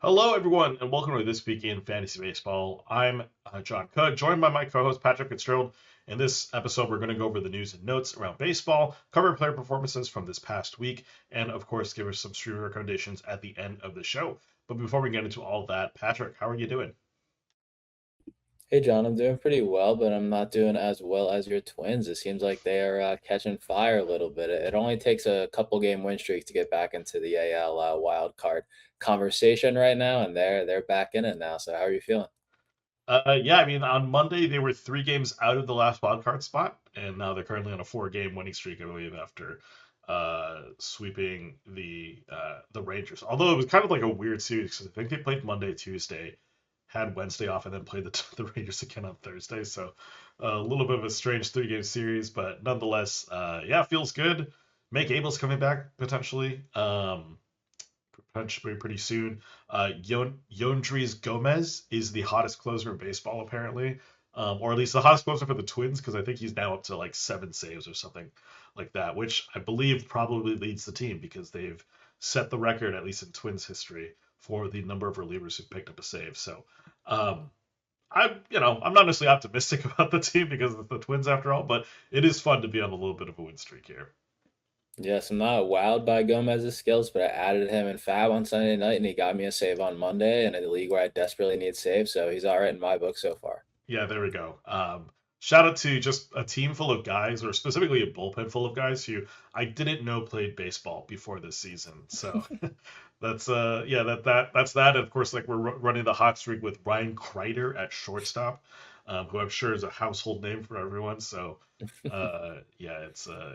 Hello, everyone, and welcome to This Week in Fantasy Baseball. I'm John Cook, joined by my co-host Patrick Fitzgerald. In this episode, we're going to go over the news and notes around baseball, cover player performances from this past week, and of course, give us some streaming recommendations at the end of the show. But before we get into all that, Patrick, how are you doing? Hey John, I'm doing pretty well, but I'm not doing as well as your Twins. It seems like they are catching fire a little bit. It only takes a couple game win streak to get back into the AL wild card conversation right now, and they're back in it now. So how are you feeling? Yeah, I mean, on Monday they were 3 games out of the last wild card spot, and now they're currently on a 4-game winning streak, I believe, after sweeping the Rangers. Although it was kind of like a weird series because I think they played Monday, Tuesday, had Wednesday off, and then played the Rangers again on Thursday. So a little bit of a strange 3-game series, but nonetheless, yeah, feels good. Make Abel's coming back potentially. Potentially pretty soon. Yondries Gomez is the hottest closer in baseball, apparently, or at least the hottest closer for the Twins, because I think he's now up to like 7 saves or something like that, which I believe probably leads the team because they've set the record, at least in Twins history, for the number of relievers who picked up a save. So, um, I'm not necessarily optimistic about the team because of the Twins after all, but it is fun to be on a little bit of a win streak here. Yes, I'm not wowed by Gomez's skills, but I added him in Fab on Sunday night, and he got me a save on Monday in a league where I desperately need saves. So he's all right in my book so far. Yeah, there we go. Shout out to just a team full of guys, or specifically a bullpen full of guys who I didn't know played baseball before this season. So that's yeah, that's that. And of course, like we're running the hot streak with Ryan Kreider at shortstop, who I'm sure is a household name for everyone. So yeah,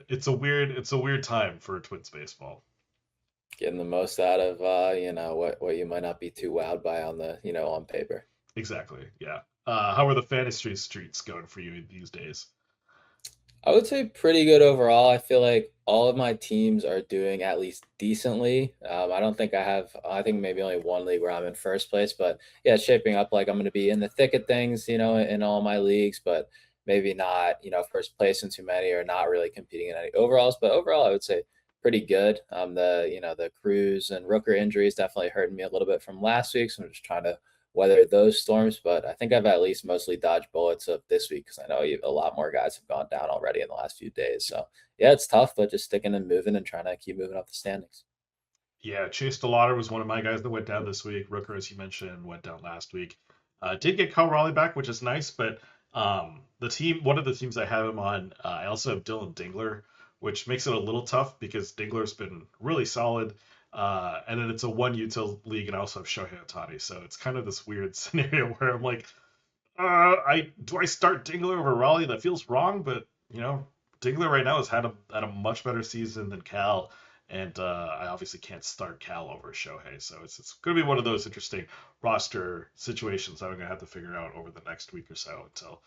it's a weird time for Twins baseball. Getting the most out of what you might not be too wowed by on the on paper. Exactly. Yeah. How are the fantasy streets going for you these days? I would say pretty good overall. I feel like all of my teams are doing at least decently. I don't think I think maybe only one league where I'm in first place, but yeah, it's shaping up like I'm going to be in the thick of things, in all my leagues, but maybe not, first place in too many or not really competing in any overalls. But overall, I would say pretty good. The Cruz and Rooker injuries definitely hurting me a little bit from last week, so I'm just trying to weather those storms. But I think I've at least mostly dodged bullets of this week because I know a lot more guys have gone down already in the last few days. So yeah, it's tough, but just sticking and moving and trying to keep moving up the standings. Yeah, Chase DeLauder was one of my guys that went down this week. Rooker, as you mentioned, went down last week. Did get Kyle Raleigh back, which is nice, but one of the teams I have him on, I also have Dylan Dingler, which makes it a little tough because Dingler's been really solid. And then it's a one util league, and I also have Shohei Ohtani, so it's kind of this weird scenario where I'm like, I start Dingler over Raleigh? That feels wrong, but Dingler right now has had a much better season than Cal, and I obviously can't start Cal over Shohei, so it's going to be one of those interesting roster situations that I'm going to have to figure out over the next week or so until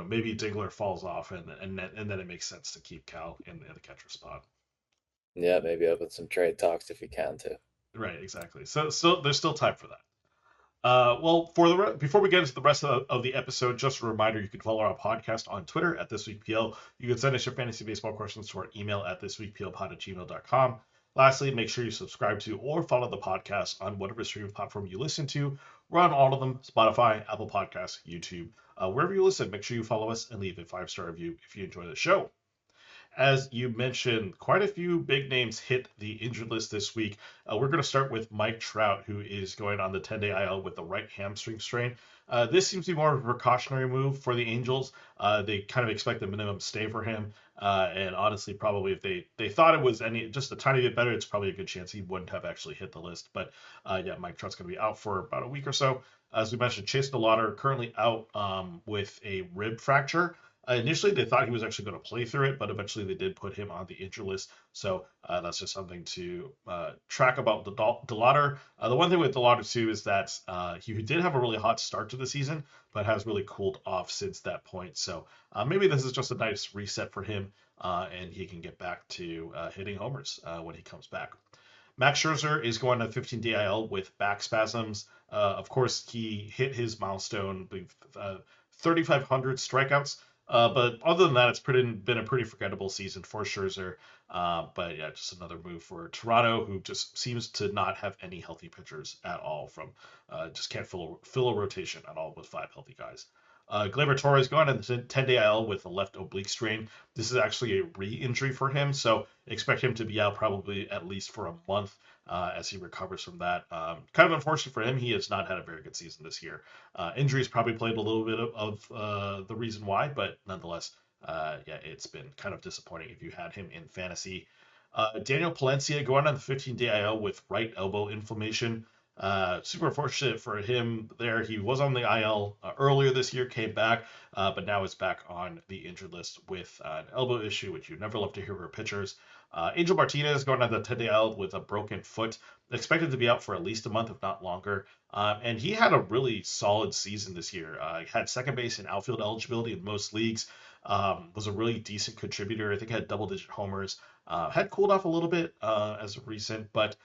maybe Dingler falls off, and then it makes sense to keep Cal in the catcher spot. Yeah, maybe open some trade talks if you can too. Right, exactly. So there's still time for that. Well, before we get into the rest of the episode, just a reminder: you can follow our podcast on Twitter at ThisWeekPL. You can send us your fantasy baseball questions to our email at thisweekplpod@gmail.com. Lastly, make sure you subscribe to or follow the podcast on whatever streaming platform you listen to. We're on all of them: Spotify, Apple Podcasts, YouTube, wherever you listen. Make sure you follow us and leave a 5-star review if you enjoy the show. As you mentioned, quite a few big names hit the injured list this week. We're going to start with Mike Trout, who is going on the 10-day IL with the right hamstring strain. This seems to be more of a precautionary move for the Angels. They kind of expect a minimum stay for him. And honestly, probably if they thought it was just a tiny bit better, it's probably a good chance he wouldn't have actually hit the list. But yeah, Mike Trout's going to be out for about a week or so. As we mentioned, Chase DeLauder currently out with a rib fracture. Initially, they thought he was actually going to play through it, but eventually they did put him on the injury list. So that's just something to track about the DeLauder. The one thing with DeLauder too is that he did have a really hot start to the season, but has really cooled off since that point. So maybe this is just a nice reset for him, and he can get back to hitting homers when he comes back. Max Scherzer is going on 15 DIL with back spasms. Of course, he hit his milestone, 3,500 strikeouts. But other than that, it's been a pretty forgettable season for Scherzer. But yeah, just another move for Toronto, who just seems to not have any healthy pitchers at all. Just can't fill a rotation at all with five healthy guys. Gleyber Torres going on the 10-day IL with a left oblique strain. This is actually a re-injury for him, so expect him to be out probably at least for a month as he recovers from that. Kind of unfortunate for him. He has not had a very good season this year. Injuries probably played a little bit of the reason why, but nonetheless, yeah, it's been kind of disappointing if you had him in fantasy. Daniel Palencia going on the 15-day IL with right elbow inflammation. Super fortunate for him there. He was on the IL earlier this year, came back, but now is back on the injured list with an elbow issue, which you never love to hear for pitchers. Angel Martinez going on the 10-day IL with a broken foot, expected to be out for at least a month, if not longer. And he had a really solid season this year. Had second base and outfield eligibility in most leagues. Was a really decent contributor. I think had double-digit homers. Had cooled off a little bit as of recent, but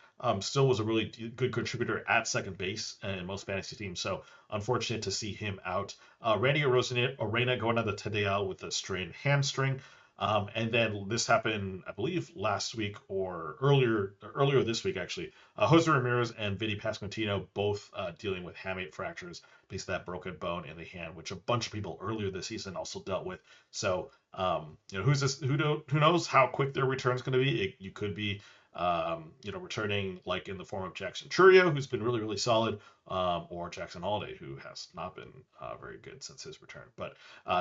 still was a really good contributor at second base in most fantasy teams. So unfortunate to see him out. Randy Arena going on the Tadeo with a strained hamstring. And then this happened, I believe, last week or earlier this week, actually. Jose Ramirez and Vinny Pasquantino both dealing with hamate fractures because of that broken bone in the hand, which a bunch of people earlier this season also dealt with. So, who's this? Who knows how quick their return is going to be? You could be returning like in the form of Jackson Chourio, who's been really, really solid, or Jackson Holiday, who has not been very good since his return. But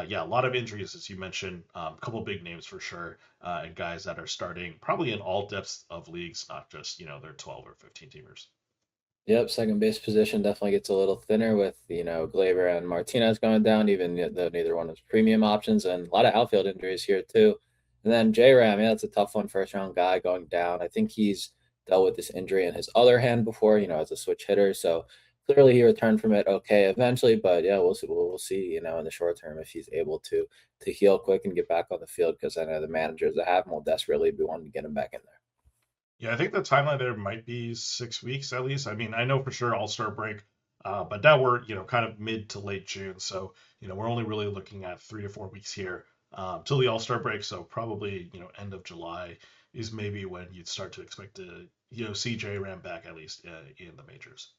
yeah, a lot of injuries, as you mentioned, a couple big names for sure, and guys that are starting probably in all depths of leagues, not just, their 12 or 15 teamers. Yep, second base position definitely gets a little thinner with, Gleyber and Martinez going down, even though neither one is premium options, and a lot of outfield injuries here too. And then J-Ram, yeah, that's a tough one, first round guy going down. I think he's dealt with this injury in his other hand before, as a switch hitter. So clearly he returned from it okay eventually, but yeah, we'll see, we'll see, in the short term if he's able to heal quick and get back on the field, because I know the managers that have him will desperately be wanting to get him back in there. Yeah, I think the timeline there might be 6 weeks at least. I mean, I know for sure All-Star break, but now we're, kind of mid to late June. So, we're only really looking at 3 to 4 weeks here till the All-Star break. So probably, end of July is maybe when you'd start to expect to, see J Ram back at least in the majors.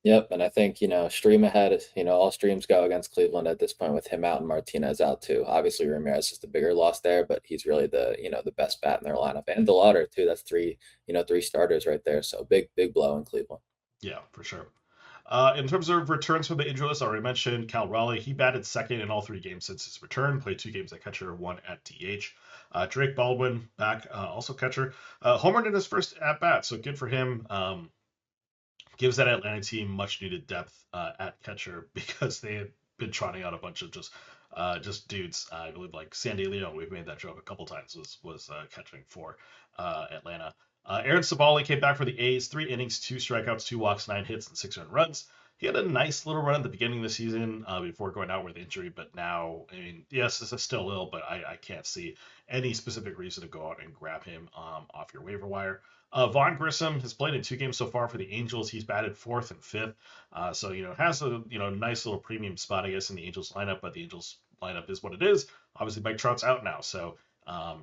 Yep, and I think, stream ahead, all streams go against Cleveland at this point with him out and Martinez out too. Obviously Ramirez is the bigger loss there, but he's really the best bat in their lineup. And the Lauder too. That's three starters right there. So big blow in Cleveland. Yeah, for sure. In terms of returns from the injury list, I already mentioned Cal Raleigh. He batted second in all 3 games since his return, played 2 games at catcher, one at DH. Drake Baldwin back, also catcher. Homered in his first at bat, so good for him. Gives that Atlanta team much needed depth at catcher because they had been trotting out a bunch of just dudes. I believe like Sandy Leon, we've made that joke a couple times, was catching for Atlanta. Aaron Sabali came back for the A's, 3 innings, 2 strikeouts, 2 walks, 9 hits, and 6 earned runs. He had a nice little run at the beginning of the season before going out with injury, but now, I mean, yes, this is still ill, but I can't see any specific reason to go out and grab him off your waiver wire. Vaughn Grissom has played in 2 games so far for the Angels. He's batted fourth and fifth, so has a nice little premium spot, I guess, in the Angels lineup. But the Angels lineup is what it is. Obviously, Mike Trout's out now, so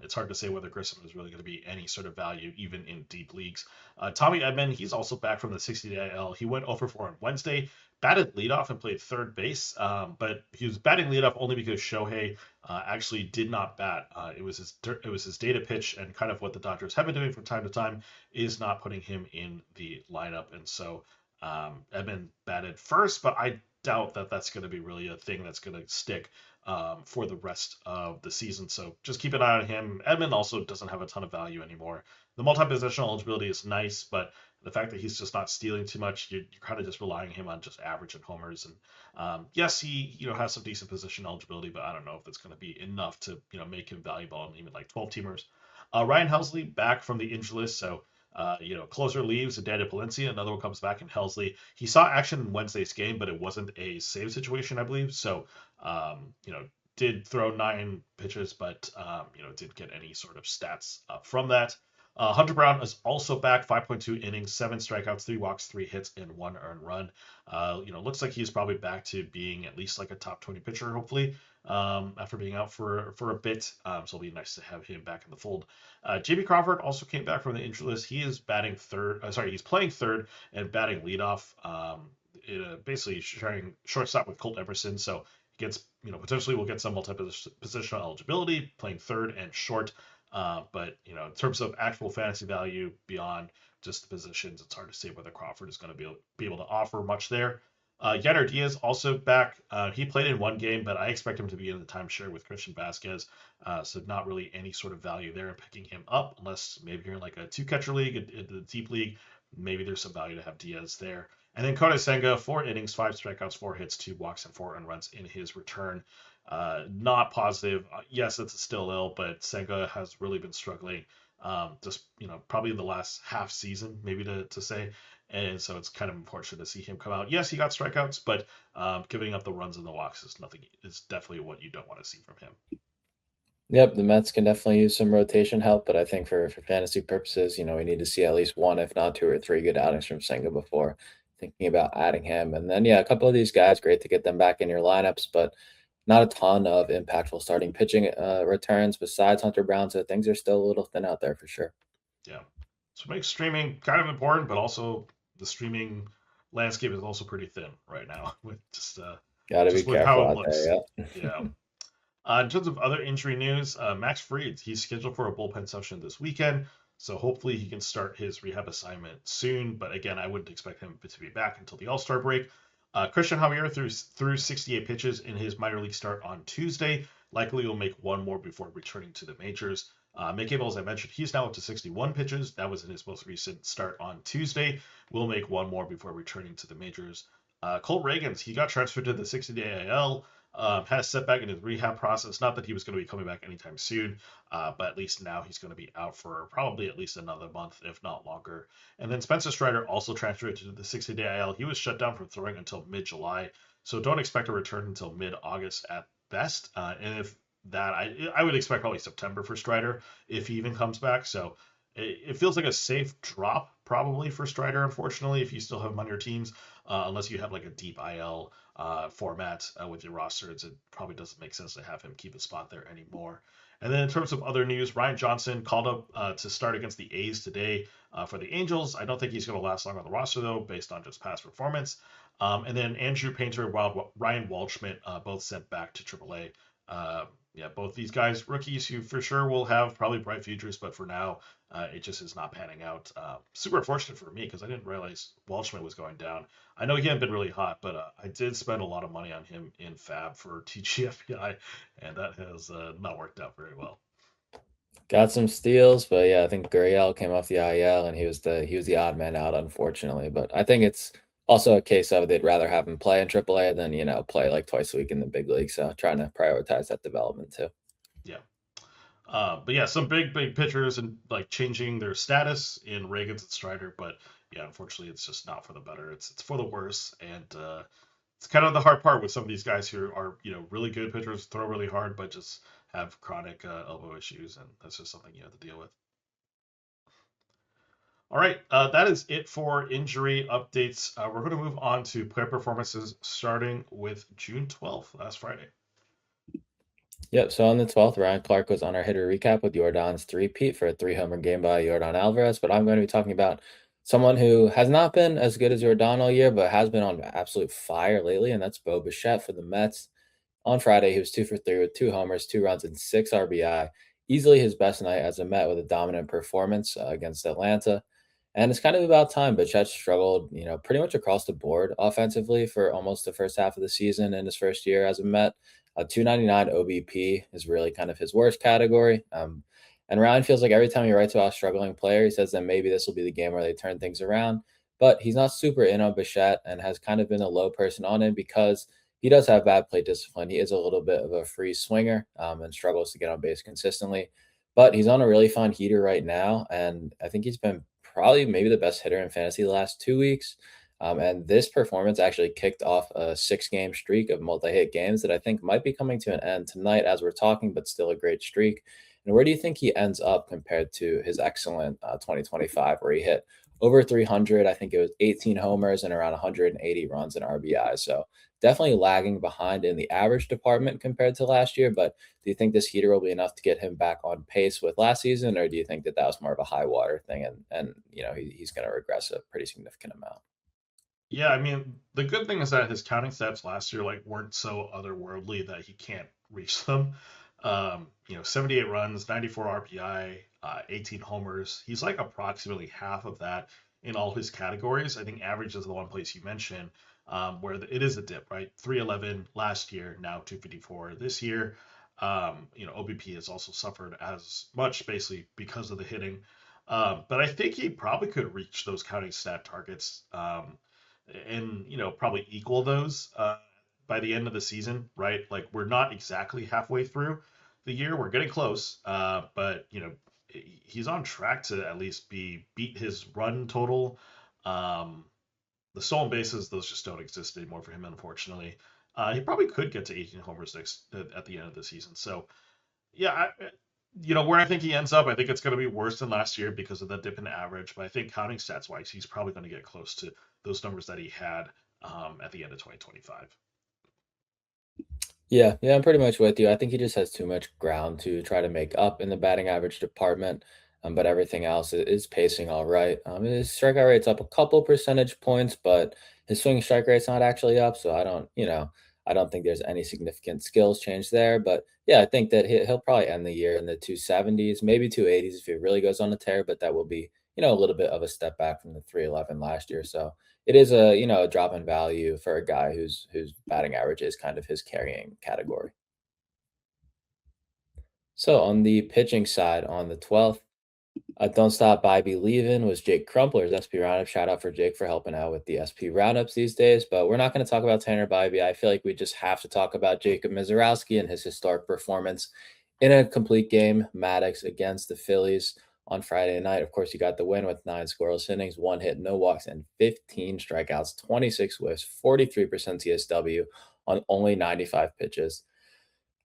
it's hard to say whether Grissom is really going to be any sort of value even in deep leagues. Tommy Edman, he's also back from the 60-day IL. He went 0 for 4 on Wednesday, batted leadoff and played third base, but he was batting leadoff only because Shohei actually did not bat. It was his data pitch, and kind of what the Dodgers have been doing from time to time is not putting him in the lineup, and so Edman batted first, but I doubt that that's going to be really a thing that's going to stick for the rest of the season. So just keep an eye on him. Edman also doesn't have a ton of value anymore. The multi-positional eligibility is nice, but the fact that he's just not stealing too much, you're kind of just relying him on just average and homers. And yes, he has some decent position eligibility, but I don't know if that's going to be enough to make him valuable on even like 12 teamers. Ryan Helsley back from the injury list, so closer leaves and Daniel Palencia, another one comes back in Helsley. He saw action in Wednesday's game, but it wasn't a save situation, I believe. So, did throw 9 pitches, but, didn't get any sort of stats from that. Hunter Brown is also back, 5.2 innings, 7 strikeouts, 3 walks, 3 hits, and 1 earned run. Looks like he's probably back to being at least like a top 20 pitcher, hopefully. after being out for a bit. So it'll be nice to have him back in the fold. JB Crawford also came back from the injury list. He is batting third. He's playing third and batting leadoff. Basically sharing shortstop with Colt Emerson. So he gets, potentially will get some multi-positional eligibility, playing third and short. But in terms of actual fantasy value beyond just the positions, it's hard to say whether Crawford is going to be able to offer much there. Yenner Diaz also back. He played in one game, but I expect him to be in the timeshare with Christian Vasquez. So not really any sort of value there in picking him up, unless maybe you're in like a two-catcher league, a deep league. Maybe there's some value to have Diaz there. And then Kota Senga, 4 innings, 5 strikeouts, 4 hits, 2 walks, and 4 earned runs in his return. Not positive. Yes, it's still ill, but Senga has really been struggling. Just probably in the last half season, maybe to say. And so it's kind of unfortunate to see him come out. Yes, he got strikeouts, but giving up the runs and the walks is nothing. It's definitely what you don't want to see from him. Yep, the Mets can definitely use some rotation help, but I think for fantasy purposes, we need to see at least one, if not two or three good outings from Senga before thinking about adding him. And then, yeah, a couple of these guys, great to get them back in your lineups, but not a ton of impactful starting pitching returns besides Hunter Brown. So things are still a little thin out there for sure. Yeah. So it makes streaming kind of important, but also the streaming landscape is also pretty thin right now with Gotta be just with how careful it out looks. there. Yeah. Yeah. In terms of other injury news, Max Fried, he's scheduled for a bullpen session this weekend. So hopefully he can start his rehab assignment soon. But again, I wouldn't expect him to be back until the All-Star break. Christian Javier threw 68 pitches in his minor league start on Tuesday. Likely will make one more before returning to the majors. Mick Abel, as I mentioned, he's now up to 61 pitches. That was in his most recent start on Tuesday. Will make one more before returning to the majors. Colt Reagans, he got transferred to the 60-day IL. Had a setback in his rehab process. Not that he was going to be coming back anytime soon, but at least now he's going to be out for probably at least another month, if not longer. And then Spencer Strider also transferred to the 60-day IL. He was shut down from throwing until mid-July, so don't expect a return until mid-August at best. And if that, I would expect probably September for Strider if he even comes back. So it feels like a safe drop probably for Strider, unfortunately, if you still have him on your teams, unless you have like a deep IL format with your rosters. It probably doesn't make sense to have him keep a spot there anymore. And then in terms of other news, Ryan Johnson called up to start against the A's today for the Angels. I don't think he's going to last long on the roster, though, based on just past performance. And then Andrew Painter and Ryan Waldschmidt both sent back to AAA. Yeah, both these guys, rookies who for sure will have probably bright futures, but for now, it just is not panning out. Super fortunate for me because I didn't realize Waldschmidt was going down. I know he hadn't been really hot, but I did spend a lot of money on him in Fab for TGFBI, and that has not worked out very well. Got some steals, but yeah, I think Gurriel came off the IL and he was the odd man out, unfortunately. But I think it's also a case of they'd rather have him play in AAA than play like twice a week in the big league. So trying to prioritize that development too. Yeah. But yeah, some big pitchers and like changing their status in Reagans and Strider, but yeah, unfortunately, it's just not for the better. It's for the worse, and it's kind of the hard part with some of these guys who are really good pitchers, throw really hard, but just have chronic elbow issues, and that's just something you have to deal with. All right, that is it for injury updates. We're going to move on to player performances, starting with June 12th, last Friday. Yep. So on the 12th, Ryan Clark was on our hitter recap with Jordan's three-peat for a 3-homer game by Jordan Alvarez. But I'm going to be talking about someone who has not been as good as Jordan all year, but has been on absolute fire lately, and that's Bo Bichette for the Mets. On Friday, he was 2 for 3 with 2 homers, 2 runs, and 6 RBI. Easily his best night as a Met with a dominant performance against Atlanta. And it's kind of about time. Bichette struggled, pretty much across the board offensively for almost the first half of the season in his first year as a Met. A 299 OBP is really kind of his worst category. And Ryan feels like every time he writes about a struggling player, he says that maybe this will be the game where they turn things around. But he's not super in on Bichette and has kind of been a low person on him because he does have bad plate discipline. He is a little bit of a free swinger and struggles to get on base consistently. But he's on a really fun heater right now. And I think he's been probably maybe the best hitter in fantasy the last 2 weeks. And this performance actually kicked off a 6-game streak of multi-hit games that I think might be coming to an end tonight as we're talking, but still a great streak. And where do you think he ends up compared to his excellent 2025, where he hit over 300. I think it was 18 homers and around 180 runs and RBI. So definitely lagging behind in the average department compared to last year. But do you think this heater will be enough to get him back on pace with last season, or do you think that that was more of a high water thing and he's going to regress a pretty significant amount? Yeah, I mean, the good thing is that his counting stats last year like weren't so otherworldly that he can't reach them. 78 runs, 94 RPI, 18 homers. He's like approximately half of that in all his categories. I think average is the one place you mentioned where it is a dip, right? 311 last year, now 254 this year. OBP has also suffered as much basically because of the hitting. But I think he probably could reach those counting stat targets. And probably equal those by the end of the season, right? Like we're not exactly halfway through the year, we're getting close, but he's on track to at least beat his run total. Um, the stolen bases, those just don't exist anymore for him, unfortunately. He probably could get to 18 homers next at the end of the season. So yeah, where I think he ends up, I think it's going to be worse than last year because of the dip in average. But I think counting stats wise, he's probably going to get close to those numbers that he had at the end of 2025. Yeah, yeah, I'm pretty much with you. I think he just has too much ground to try to make up in the batting average department, but everything else is pacing all right. His strikeout rate's up a couple percentage points, but his swing strike rate's not actually up. So I don't think there's any significant skills change there. But yeah, I think that he'll probably end the year in the 270s, maybe 280s if he really goes on a tear. But that will be a little bit of a step back from the 311 last year. So it is a drop in value for a guy whose batting average is kind of his carrying category. So on the pitching side, on the 12th, Don't Stop By Believin' was Jake Crumpler's SP Roundup. Shout out for Jake for helping out with the SP Roundups these days. But we're not going to talk about Tanner Bybee. I feel like we just have to talk about Jacob Misiorowski and his historic performance in a complete game, Maddox against the Phillies on Friday night. Of course, he got the win with 9 scoreless innings, 1 hit, no walks, and 15 strikeouts, 26 whiffs, 43% TSW on only 95 pitches.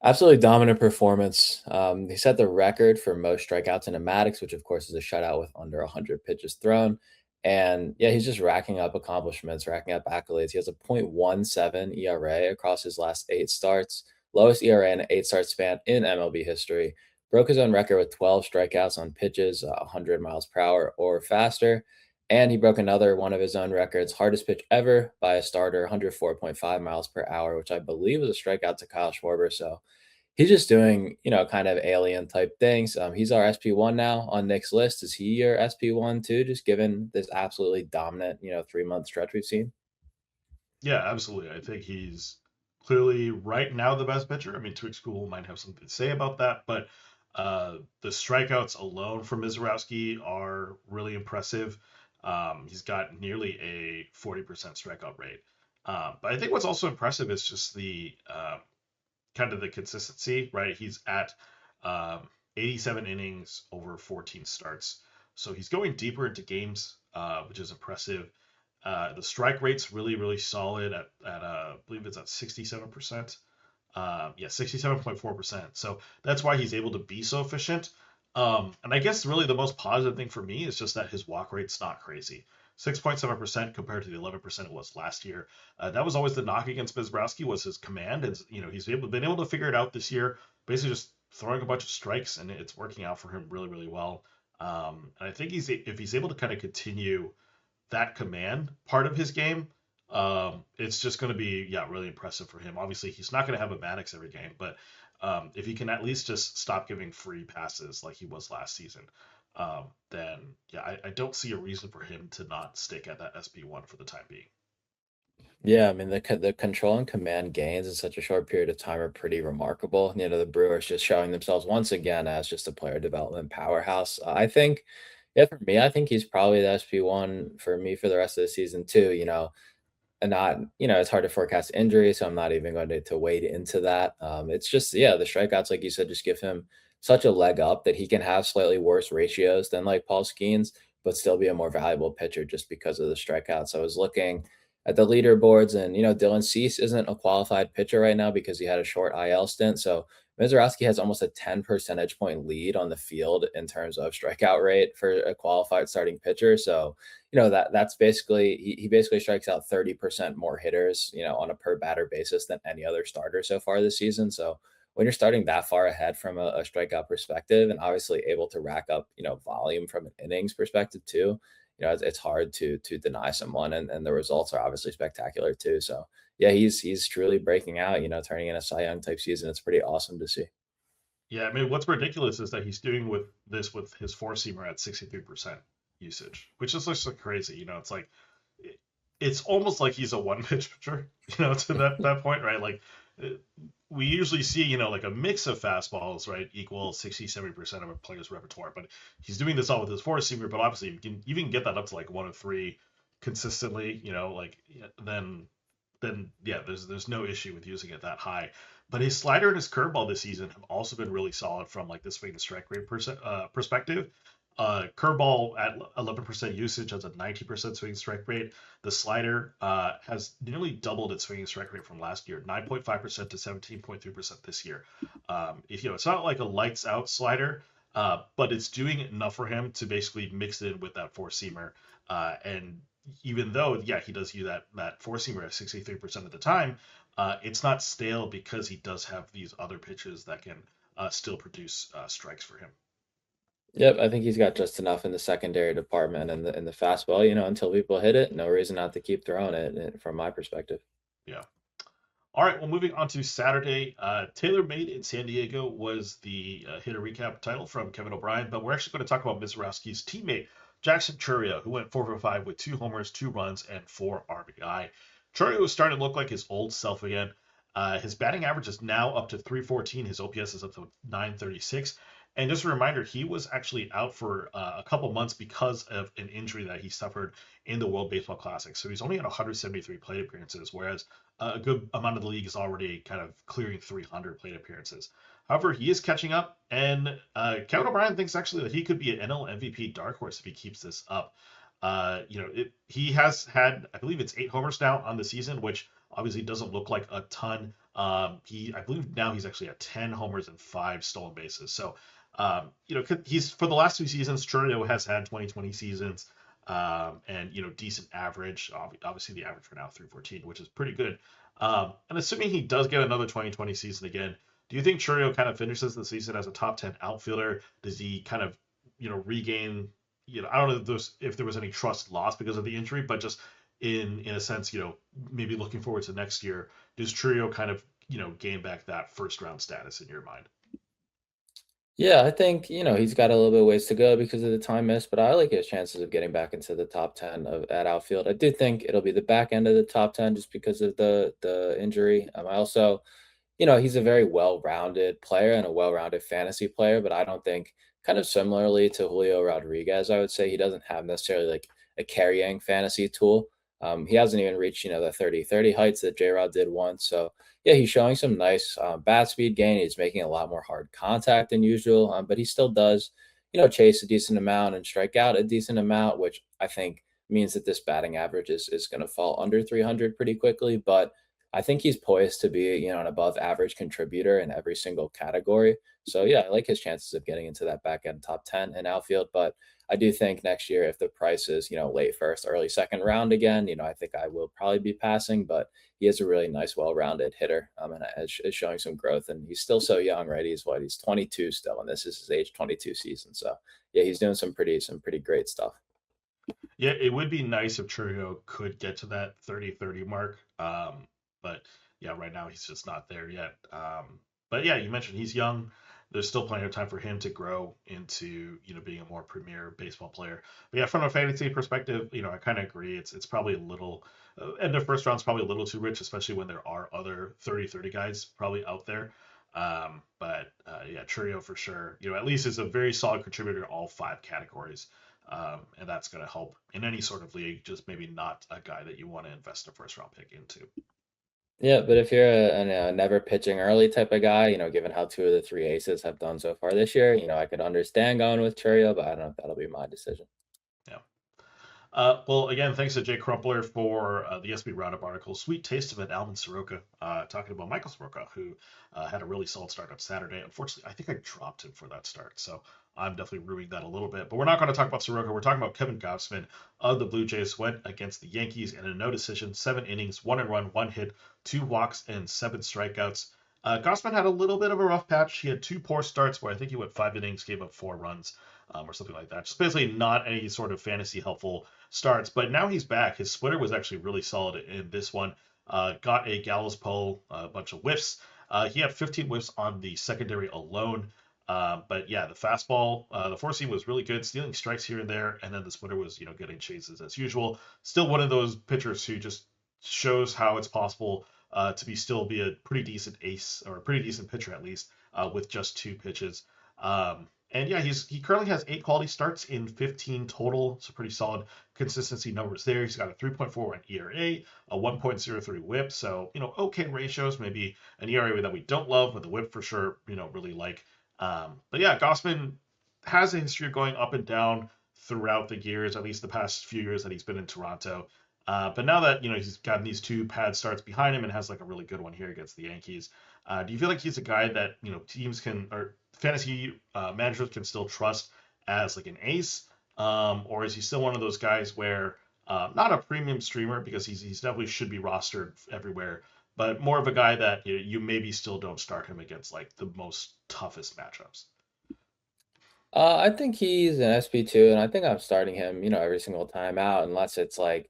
Absolutely dominant performance. He set the record for most strikeouts in a Maddox, which of course is a shutout with under 100 pitches thrown. And yeah, he's just racking up accomplishments, racking up accolades. He has a .17 ERA across his last 8 starts, lowest ERA in an 8 start span in MLB history. Broke his own record with 12 strikeouts on pitches, 100 miles per hour or faster. And he broke another one of his own records, hardest pitch ever by a starter, 104.5 miles per hour, which I believe was a strikeout to Kyle Schwarber. So he's just doing, kind of alien type things. He's our SP1 now on Nick's list. Is he your SP1 too, just given this absolutely dominant, 3 month stretch we've seen? Yeah, absolutely. I think he's clearly right now the best pitcher. I mean, Twig School might have something to say about that, but the strikeouts alone from Mizorowski are really impressive. He's got nearly a 40% strikeout rate. But I think what's also impressive is just the kind of the consistency, right? He's at 87 innings over 14 starts. So he's going deeper into games, which is impressive. The strike rate's really, really solid at I believe it's at 67%. Yeah, 67.4%. So that's why he's able to be so efficient. And I guess really the most positive thing for me is just that his walk rate's not crazy. 6.7% compared to the 11% it was last year. That was always the knock against Mizbrowski was his command. And he's been able to figure it out this year, basically just throwing a bunch of strikes, and it's working out for him really, really well. And I think if he's able to kind of continue that command part of his game, it's just going to be really impressive for him. Obviously, he's not going to have a Maddox every game, but if he can at least just stop giving free passes like he was last season, then I don't see a reason for him to not stick at that SP1 for the time being. Yeah, I mean the control and command gains in such a short period of time are pretty remarkable. The Brewers just showing themselves once again as just a player development powerhouse. I think, yeah, for me, I think he's probably the SP1 for me for the rest of the season too. And not, it's hard to forecast injury, so I'm not even going to wade into that. It's just, yeah, the strikeouts, like you said, just give him such a leg up that he can have slightly worse ratios than like Paul Skeens, but still be a more valuable pitcher just because of the strikeouts. I was looking at the leaderboards, and Dylan Cease isn't a qualified pitcher right now because he had a short IL stint. So Mizorowski has almost a 10 percentage point lead on the field in terms of strikeout rate for a qualified starting pitcher. So that's basically he basically strikes out 30% more hitters, on a per batter basis than any other starter so far this season. So when you're starting that far ahead from a strikeout perspective and obviously able to rack up, volume from an innings perspective too, it's hard to deny someone, and the results are obviously spectacular too. So yeah, he's truly breaking out, turning in a Cy Young type season. It's pretty awesome to see. Yeah, I mean, what's ridiculous is that he's doing with his four seamer at 63% usage, which is just like crazy. It's like it's almost like he's a one pitch pitcher, to that point, right? Like uh, we usually see, like a mix of fastballs, right, equal 60-70% of a player's repertoire, but he's doing this all with his four seamer. But obviously, you can get that up to like 103 consistently, like then yeah, there's no issue with using it that high. But his slider and his curveball this season have also been really solid from like the swing to strike rate perspective. Curveball at 11% usage has a 90% swing strike rate. The slider has nearly doubled its swing strike rate from last year, 9.5% to 17.3% this year. It's not like a lights out slider, but it's doing enough for him to basically mix it in with that four seamer. And even though, yeah, he does use that four seamer at 63% of the time, it's not stale because he does have these other pitches that can still produce strikes for him. Yep, I think he's got just enough in the secondary department and the fastball, until people hit it, no reason not to keep throwing it from my perspective. Yeah. All right. Well, moving on to Saturday, Taylor Made in San Diego was the hitter recap title from Kevin O'Brien, but we're actually going to talk about Misiorowski's teammate Jackson Chourio, who went 4 for 5 with 2 homers, 2 runs, and 4 RBI. Chourio is starting to look like his old self again. His batting average is now up to 314. His OPS is up to 936. And just a reminder, he was actually out for a couple months because of an injury that he suffered in the World Baseball Classic. So he's only at 173 plate appearances, whereas a good amount of the league is already kind of clearing 300 plate appearances. However, he is catching up, and Kevin O'Brien thinks actually that he could be an NL MVP dark horse if he keeps this up. He has had, I believe it's 8 homers now on the season, which obviously doesn't look like a ton. I believe now he's actually at 10 homers and 5 stolen bases. So, he's for the last 2 seasons, Chourio has had 2020 seasons, and decent average. Obviously, the average for now 314, which is pretty good. And assuming he does get another 2020 season again, do you think Chourio kind of finishes the season as a top 10 outfielder? Does he kind of regain? I don't know if there was any trust lost because of the injury, but just in a sense, maybe looking forward to next year, does Chourio kind of gain back that first round status in your mind? Yeah, I think, he's got a little bit of ways to go because of the time missed, but I like his chances of getting back into the top 10 at outfield. I do think it'll be the back end of the top 10 just because of the injury. I also, he's a very well-rounded player and a well-rounded fantasy player, but I don't think kind of similarly to Julio Rodriguez, I would say he doesn't have necessarily like a carrying fantasy tool. He hasn't even reached, the 30-30 heights that J-Rod did once. So yeah, he's showing some nice bat speed gain. He's making a lot more hard contact than usual, but he still does, chase a decent amount and strike out a decent amount, which I think means that this batting average is going to fall under 300 pretty quickly. But I think he's poised to be, an above average contributor in every single category. So yeah, I like his chances of getting into that back end top 10 in outfield. But I do think next year, if the price is, late first, early second round again, I think I will probably be passing. But he is a really nice, well-rounded hitter, and is showing some growth. And he's still so young, right? He's 22 still, and this is his age 22 season. So yeah, he's doing some pretty great stuff. Yeah, it would be nice if Chourio could get to that 30-30 mark. But yeah, right now he's just not there yet. But yeah, you mentioned he's young. There's still plenty of time for him to grow into, being a more premier baseball player. But yeah, from a fantasy perspective, I kind of agree. It's probably a little end of first round's probably a little too rich, especially when there are other 30-30 guys probably out there. But yeah, Chourio for sure. At least is a very solid contributor to all 5 categories. And that's going to help in any sort of league, just maybe not a guy that you want to invest a first round pick into. Yeah, but if you're a never pitching early type of guy, given how 2 of the 3 aces have done so far this year, I could understand going with Chourio, but I don't know if that'll be my decision. Yeah. Well, again, thanks to Jay Crumpler for the SB Roundup article. Sweet taste of an Alvin Soroka, talking about Michael Soroka, who had a really solid start on Saturday. Unfortunately, I think I dropped him for that start, so I'm definitely ruining that a little bit. But we're not going to talk about Soroka. We're talking about Kevin Gausman of the Blue Jays. Went against the Yankees in a no decision, 7 innings, 1 run, 1 hit, 2 walks, and 7 strikeouts. Gausman had a little bit of a rough patch. He had 2 poor starts where I think he went 5 innings, gave up 4 runs, or something like that. Just basically not any sort of fantasy helpful starts. But now he's back. His splitter was actually really solid in this one. Got a gallows pole, a bunch of whiffs. He had 15 whiffs on the secondary alone. But yeah, the fastball, the four seam was really good, stealing strikes here and there, and then the splitter was, getting chases as usual. Still one of those pitchers who just shows how it's possible to be a pretty decent ace or a pretty decent pitcher at least with just 2 pitches. And yeah, he currently has 8 quality starts in 15 total. So pretty solid consistency numbers there. He's got a 3.41 ERA, a 1.03 WHIP. So okay ratios. Maybe an ERA that we don't love, but the WHIP for sure. Really like. But yeah, Gausman has a history of going up and down throughout the years, at least the past few years that he's been in Toronto. But now that he's gotten these 2 pad starts behind him and has like a really good one here against the Yankees, do you feel like he's a guy that teams can or fantasy managers can still trust as like an ace, or is he still one of those guys where not a premium streamer because he's definitely should be rostered everywhere, but more of a guy that you maybe still don't start him against like the most toughest matchups? I think he's an SP2, and I think I'm starting him, every single time out, unless it's like,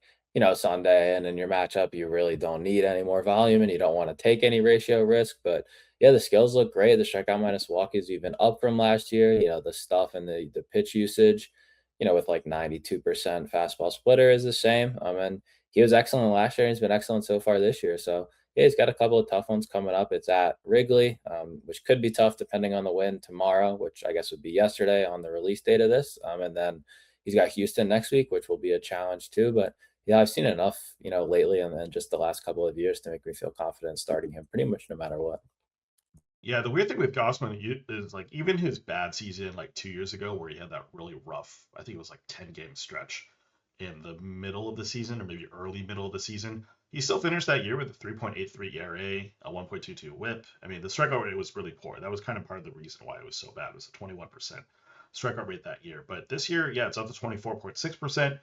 Sunday, and in your matchup, you really don't need any more volume and you don't want to take any ratio risk. But yeah, the skills look great. The strikeout minus walk is even up from last year. The stuff and the pitch usage, with like 92% fastball splitter is the same. And he was excellent last year, and he's been excellent so far this year. So yeah, he's got a couple of tough ones coming up. It's at Wrigley, which could be tough depending on the win tomorrow, which I guess would be yesterday on the release date of this. And then he's got Houston next week, which will be a challenge too. But yeah, I've seen enough, lately and then just the last couple of years to make me feel confident starting him pretty much no matter what. Yeah, the weird thing with Gausman is like even his bad season like 2 years ago where he had that really rough, I think it was like 10 game stretch in the middle of the season or maybe early middle of the season. He still finished that year with a 3.83 ERA, a 1.22 WHIP. I mean, the strikeout rate was really poor. That was kind of part of the reason why it was so bad. It was a 21% strikeout rate that year. But this year, yeah, it's up to 24.6%.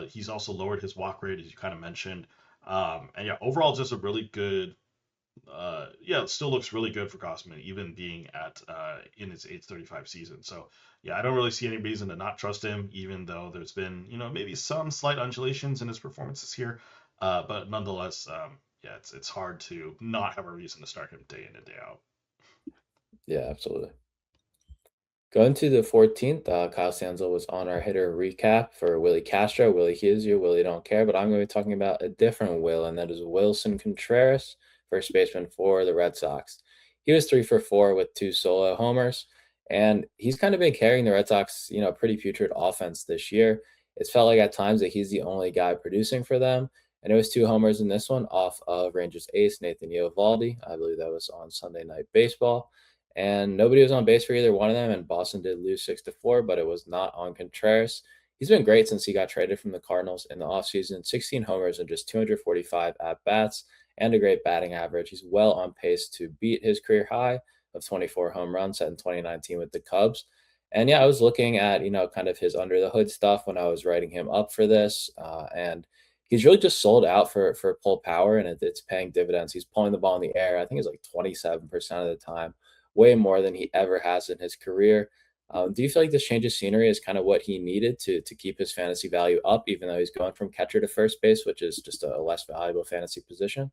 He's also lowered his walk rate, as you kind of mentioned. And yeah, overall, just a really good yeah, it still looks really good for Gausman, even being at in his age 35 season. So yeah, I don't really see any reason to not trust him, even though there's been maybe some slight undulations in his performances here. But nonetheless, yeah, it's hard to not have a reason to start him day in and day out. Yeah, absolutely. Going to the 14th, Kyle Sanzel was on our hitter recap for Willie Castro. Willie hears you, Willie don't care, but I'm going to be talking about a different Will, and that is Willson Contreras, first baseman for the Red Sox. He was 3 for 4 with 2 solo homers, and he's kind of been carrying the Red Sox, pretty putrid offense this year. It's felt like at times that he's the only guy producing for them, and it was 2 homers in this one off of Rangers ace Nathan Eovaldi. I believe that was on Sunday Night Baseball, and nobody was on base for either one of them. And Boston did lose 6-4, but it was not on Contreras. He's been great since he got traded from the Cardinals in the offseason. 16 homers and just 245 at bats, and a great batting average. He's well on pace to beat his career high of 24 home runs set in 2019 with the Cubs. And yeah, I was looking at kind of his under the hood stuff when I was writing him up for this, and he's really just sold out for pull power, and it's paying dividends. He's pulling the ball in the air. I think it's like 27% of the time, way more than he ever has in his career. Do you feel like this change of scenery is kind of what he needed to keep his fantasy value up, even though he's going from catcher to first base, which is just a less valuable fantasy position?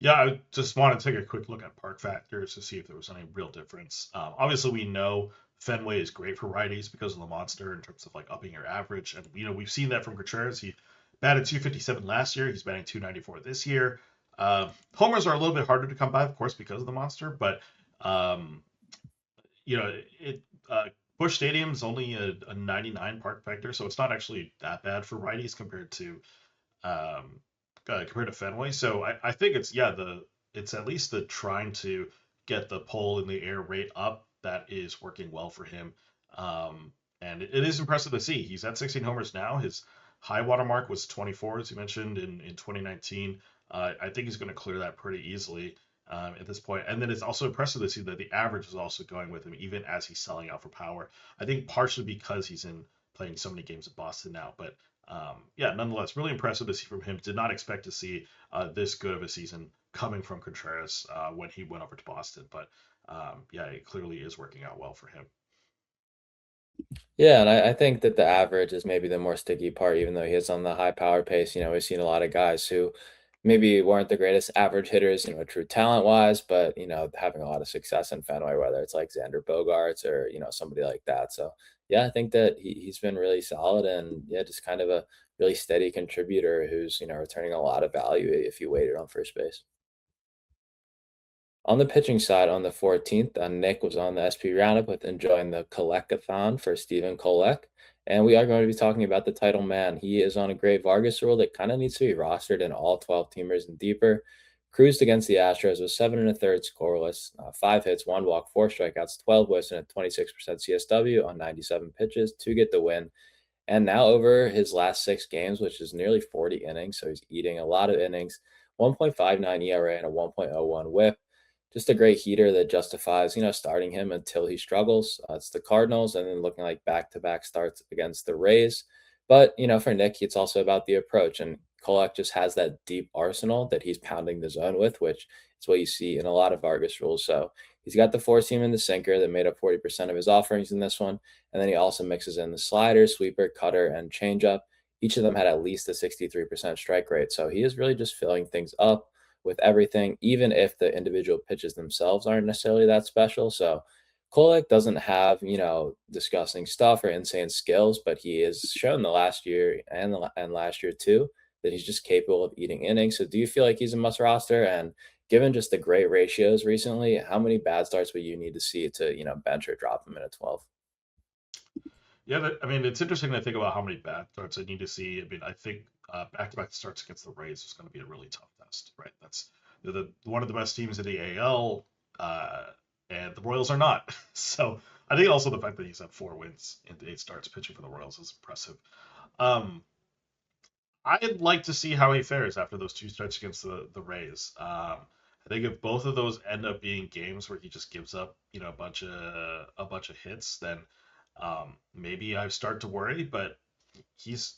Yeah, I just want to take a quick look at park factors to see if there was any real difference. Obviously, we know Fenway is great for righties because of the monster in terms of like upping your average, and we've seen that from Contreras. He batted 257 last year. He's batting 294 this year. Homers are a little bit harder to come by, of course, because of the monster, but um, it Bush Stadium's only a 99 park factor, so it's not actually that bad for righties um, compared to Fenway. So I think it's at least the trying to get the pull in the air rate up that is working well for him. Um, and it is impressive to see. He's at 16 homers now. His high water mark was 24, as you mentioned, in 2019. I think he's going to clear that pretty easily at this point. And then it's also impressive to see that the average is also going with him, even as he's selling out for power. I think partially because he's in playing so many games in Boston now. But yeah, nonetheless, really impressive to see from him. Did not expect to see this good of a season coming from Contreras when he went over to Boston. But yeah, it clearly is working out well for him. Yeah, and I think that the average is maybe the more sticky part, even though he is on the high power pace. We've seen a lot of guys who maybe weren't the greatest average hitters, true talent wise, but having a lot of success in Fenway, whether it's like Xander Bogarts or somebody like that. So yeah, I think that he's been really solid and yeah, just kind of a really steady contributor who's returning a lot of value if you waited on first base. On the pitching side, on the 14th, Nick was on the SP Roundup with enjoying the Kolekathon for Stephen Kolek. And we are going to be talking about the title man. He is on a great Vargas rule that kind of needs to be rostered in all 12 teamers and deeper. Cruised against the Astros with 7 1/3 scoreless, 5 hits, 1 walk, 4 strikeouts, 12 whiffs, and a 26% CSW on 97 pitches to get the win. And now over his last 6 games, which is nearly 40 innings, so he's eating a lot of innings, 1.59 ERA and a 1.01 whip. Just a great heater that justifies, starting him until he struggles. It's the Cardinals and then looking like back-to-back starts against the Rays. But, for Nick, it's also about the approach. And Kolek just has that deep arsenal that he's pounding the zone with, which is what you see in a lot of Vargas rules. So he's got the four seam and the sinker that made up 40% of his offerings in this one. And then he also mixes in the slider, sweeper, cutter, and changeup. Each of them had at least a 63% strike rate. So he is really just filling things up with everything, even if the individual pitches themselves aren't necessarily that special. So Kolek doesn't have, disgusting stuff or insane skills, but he has shown the last year and last year too that he's just capable of eating innings. So do you feel like he's a must roster? And given just the great ratios recently, how many bad starts would you need to see to, bench or drop him in a 12? Yeah, I mean, it's interesting to think about how many bad starts I need to see. I mean, I think back-to-back starts against the Rays is going to be a really tough test, right? That's one of the best teams in the AL, and the Royals are not. So I think also the fact that he's had 4 wins in 8 starts pitching for the Royals is impressive. Um, I'd like to see how he fares after those 2 starts against the Rays. I think if both of those end up being games where he just gives up, a bunch of hits, then maybe I start to worry. But he's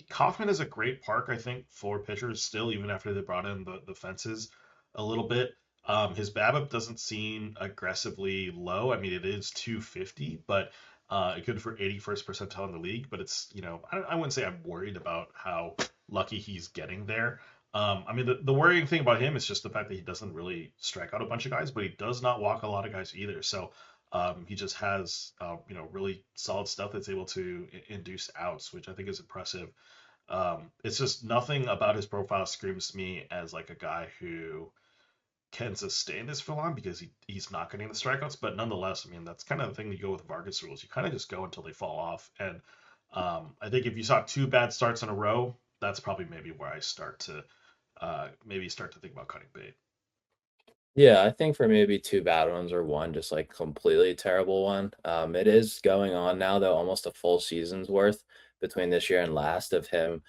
Kaufman is a great park, I think, for pitchers still, even after they brought in the fences a little bit. His BABIP doesn't seem aggressively low. I mean, it is 250, but good for 81st percentile in the league. But it's, I wouldn't say I'm worried about how lucky he's getting there. I mean, the worrying thing about him is just the fact that he doesn't really strike out a bunch of guys, but he does not walk a lot of guys either. So he just has, really solid stuff that's able to induce outs, which I think is impressive. It's just nothing about his profile screams to me as like a guy who can sustain this for long because he's not getting the strikeouts. But nonetheless, I mean, that's kind of the thing you go with Vargas rules. You kind of just go until they fall off. And I think if you saw 2 bad starts in a row, that's probably maybe where I start to think about cutting bait. Yeah, I think for maybe 2 bad ones or one just like completely terrible one. It is going on now though, almost a full season's worth between this year and last of him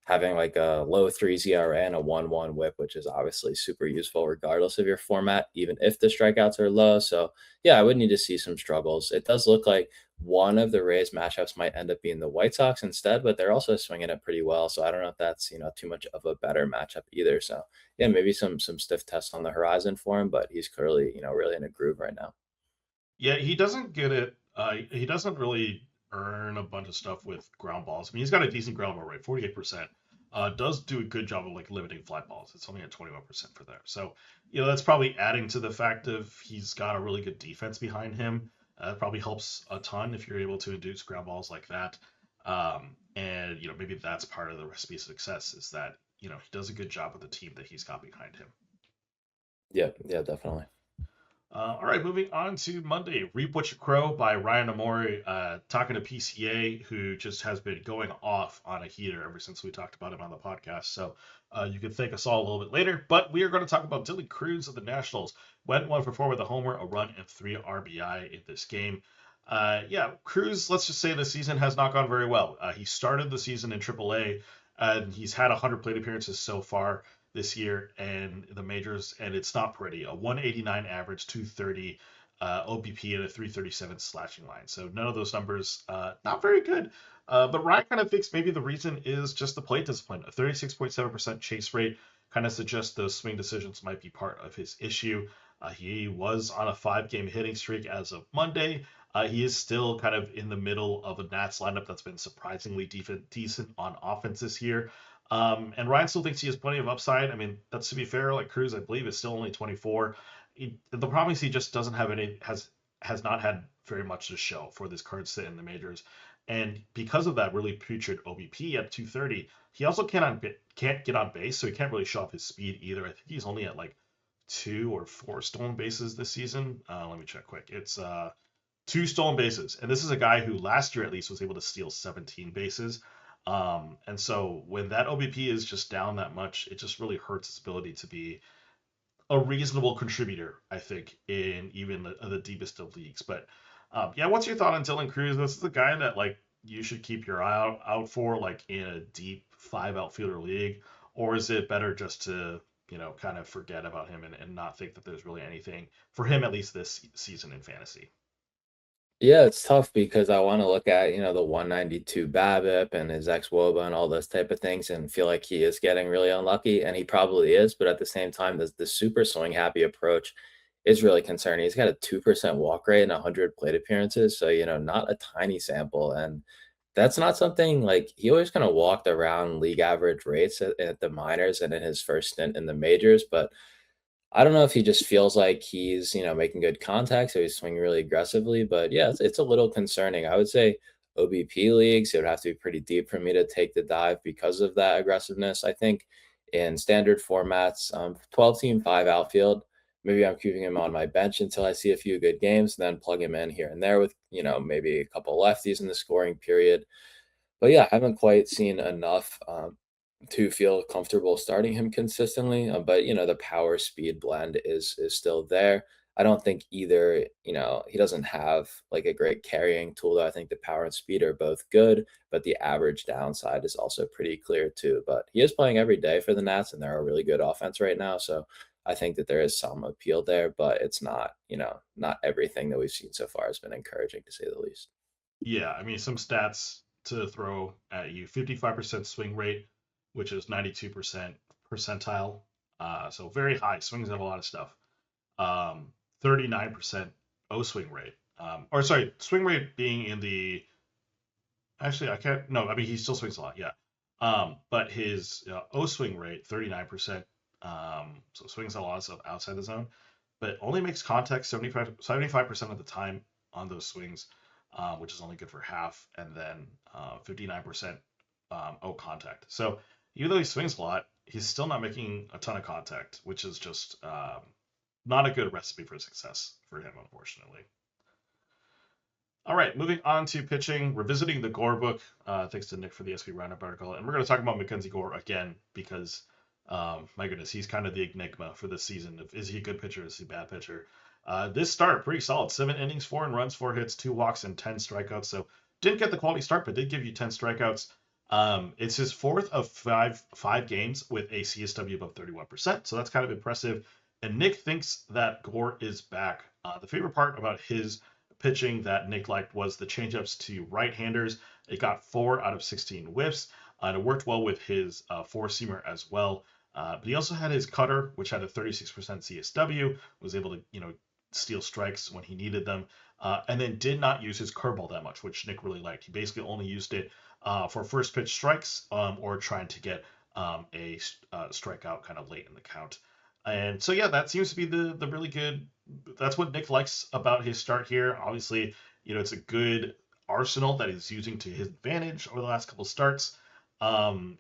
having like a low threes ERA and a 1-1 whip, which is obviously super useful regardless of your format, even if the strikeouts are low. So yeah, I would need to see some struggles. It does look like one of the Rays matchups might end up being the White Sox instead, but they're also swinging it pretty well. So I don't know if that's, too much of a better matchup either. So yeah, maybe some stiff tests on the horizon for him, but he's clearly, really in a groove right now. Yeah, he doesn't get it. He doesn't really earn a bunch of stuff with ground balls. I mean, he's got a decent ground ball rate, 48%. Does do a good job of like limiting fly balls. It's only at 21% for there. So, that's probably adding to the fact of he's got a really good defense behind him. It probably helps a ton if you're able to induce ground balls like that. And maybe that's part of the recipe of success is that he does a good job with the team that he's got behind him. Yeah, yeah, definitely. All right, moving on to Monday. Reap What You Crow by Ryan Amori, talking to PCA, who just has been going off on a heater ever since we talked about him on the podcast. So you can thank us all a little bit later. But we are going to talk about Dylan Cruz of the Nationals. Went 1 for 4 with a homer, a run, and 3 RBI in this game. Yeah, Cruz, let's just say the season has not gone very well. He started the season in AAA, and he's had 100 plate appearances so far this year and the majors, and it's not pretty. A 189 average, 230 OBP, and a 337 slashing line. So none of those numbers, not very good. But Ryan kind of thinks maybe the reason is just the plate discipline. A 36.7% chase rate kind of suggests those swing decisions might be part of his issue. He was on a 5-game hitting streak as of Monday. He is still kind of in the middle of a Nats lineup that's been surprisingly decent on offense this year. And Ryan still thinks he has plenty of upside. I mean, that's to be fair. Like Cruz, I believe, is still only 24. The problem is he just doesn't have any has not had very much to show for this card sit in the majors, and because of that really putrid OBP at 230, he also can't get on base, so he can't really show off his speed either. I think he's only at like 2 or 4 stolen bases this season. Let me check quick. It's 2 stolen bases. And this is a guy who last year at least was able to steal 17 bases. And so when that OBP is just down that much, it just really hurts his ability to be a reasonable contributor, I think, in even the deepest of leagues. But yeah, what's your thought on Dylan Cruz? This is a guy that like you should keep your eye out for, like in a deep 5 outfielder league, or is it better just to kind of forget about him and not think that there's really anything for him at least this season in fantasy? Yeah, it's tough because I want to look at, the 192 BABIP and his ex-WOBA and all those type of things and feel like he is getting really unlucky, and he probably is, but at the same time, the super swing happy approach is really concerning. He's got a 2% walk rate and 100 plate appearances, so, not a tiny sample, and that's not something like he always kind of walked around league average rates at the minors and in his first stint in the majors, but I don't know if he just feels like he's, making good contact, so he's swinging really aggressively. But yeah, it's a little concerning. I would say OBP leagues, it would have to be pretty deep for me to take the dive because of that aggressiveness. I think in standard formats, 12 team, 5 outfield, maybe I'm keeping him on my bench until I see a few good games, and then plug him in here and there with, maybe a couple lefties in the scoring period. But yeah, I haven't quite seen enough to feel comfortable starting him consistently. But the power speed blend is still there. I don't think either. He doesn't have like a great carrying tool. Though I think the power and speed are both good, but the average downside is also pretty clear too. But he is playing every day for the Nats, and they're a really good offense right now. So I think that there is some appeal there, but it's not. Not everything that we've seen so far has been encouraging to say the least. Yeah, I mean, some stats to throw at you: 55% swing rate, which is 92% percentile. So very high. Swings at a lot of stuff. 39% O swing rate. Or sorry, swing rate being in the. Actually, I can't. No, I mean, he still swings a lot, yeah. But his O swing rate, 39%. So swings a lot of stuff outside the zone, but only makes contact 75% of the time on those swings, which is only good for half, and then 59% O contact. So even though he swings a lot, he's still not making a ton of contact, which is just not a good recipe for success for him, unfortunately. All right, moving on to pitching, revisiting the Gore book. Thanks to Nick for the SP Roundup article, and we're going to talk about Mackenzie Gore again because, my goodness, he's kind of the enigma for this season. Is he a good pitcher? Is he a bad pitcher? This start pretty solid: 7 innings, 4 runs, 4 hits, 2 walks, and 10 strikeouts. So didn't get the quality start, but did give you 10 strikeouts. It's his fourth of five games with a CSW above 31%, so that's kind of impressive. And Nick thinks that Gore is back. The favorite part about his pitching that Nick liked was the changeups to right-handers. It got 4 out of 16 whiffs, and it worked well with his four-seamer as well. But he also had his cutter, which had a 36% CSW, was able to steal strikes when he needed them, and then did not use his curveball that much, which Nick really liked. He basically only used it for first pitch strikes or trying to get a strikeout kind of late in the count. And so yeah, that seems to be the really good. That's what Nick likes about his start here. Obviously, it's a good arsenal that he's using to his advantage over the last couple of starts. And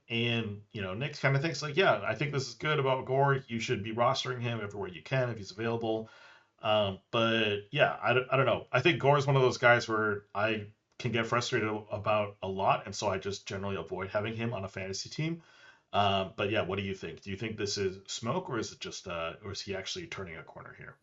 Nick kind of thinks like, yeah, I think this is good about Gore. You should be rostering him everywhere you can if he's available. But yeah, I don't know. I think Gore is one of those guys where I can get frustrated about a lot, and so I just generally avoid having him on a fantasy team. But yeah, what do you think? Do you think this is smoke, or is it just, or is he actually turning a corner here?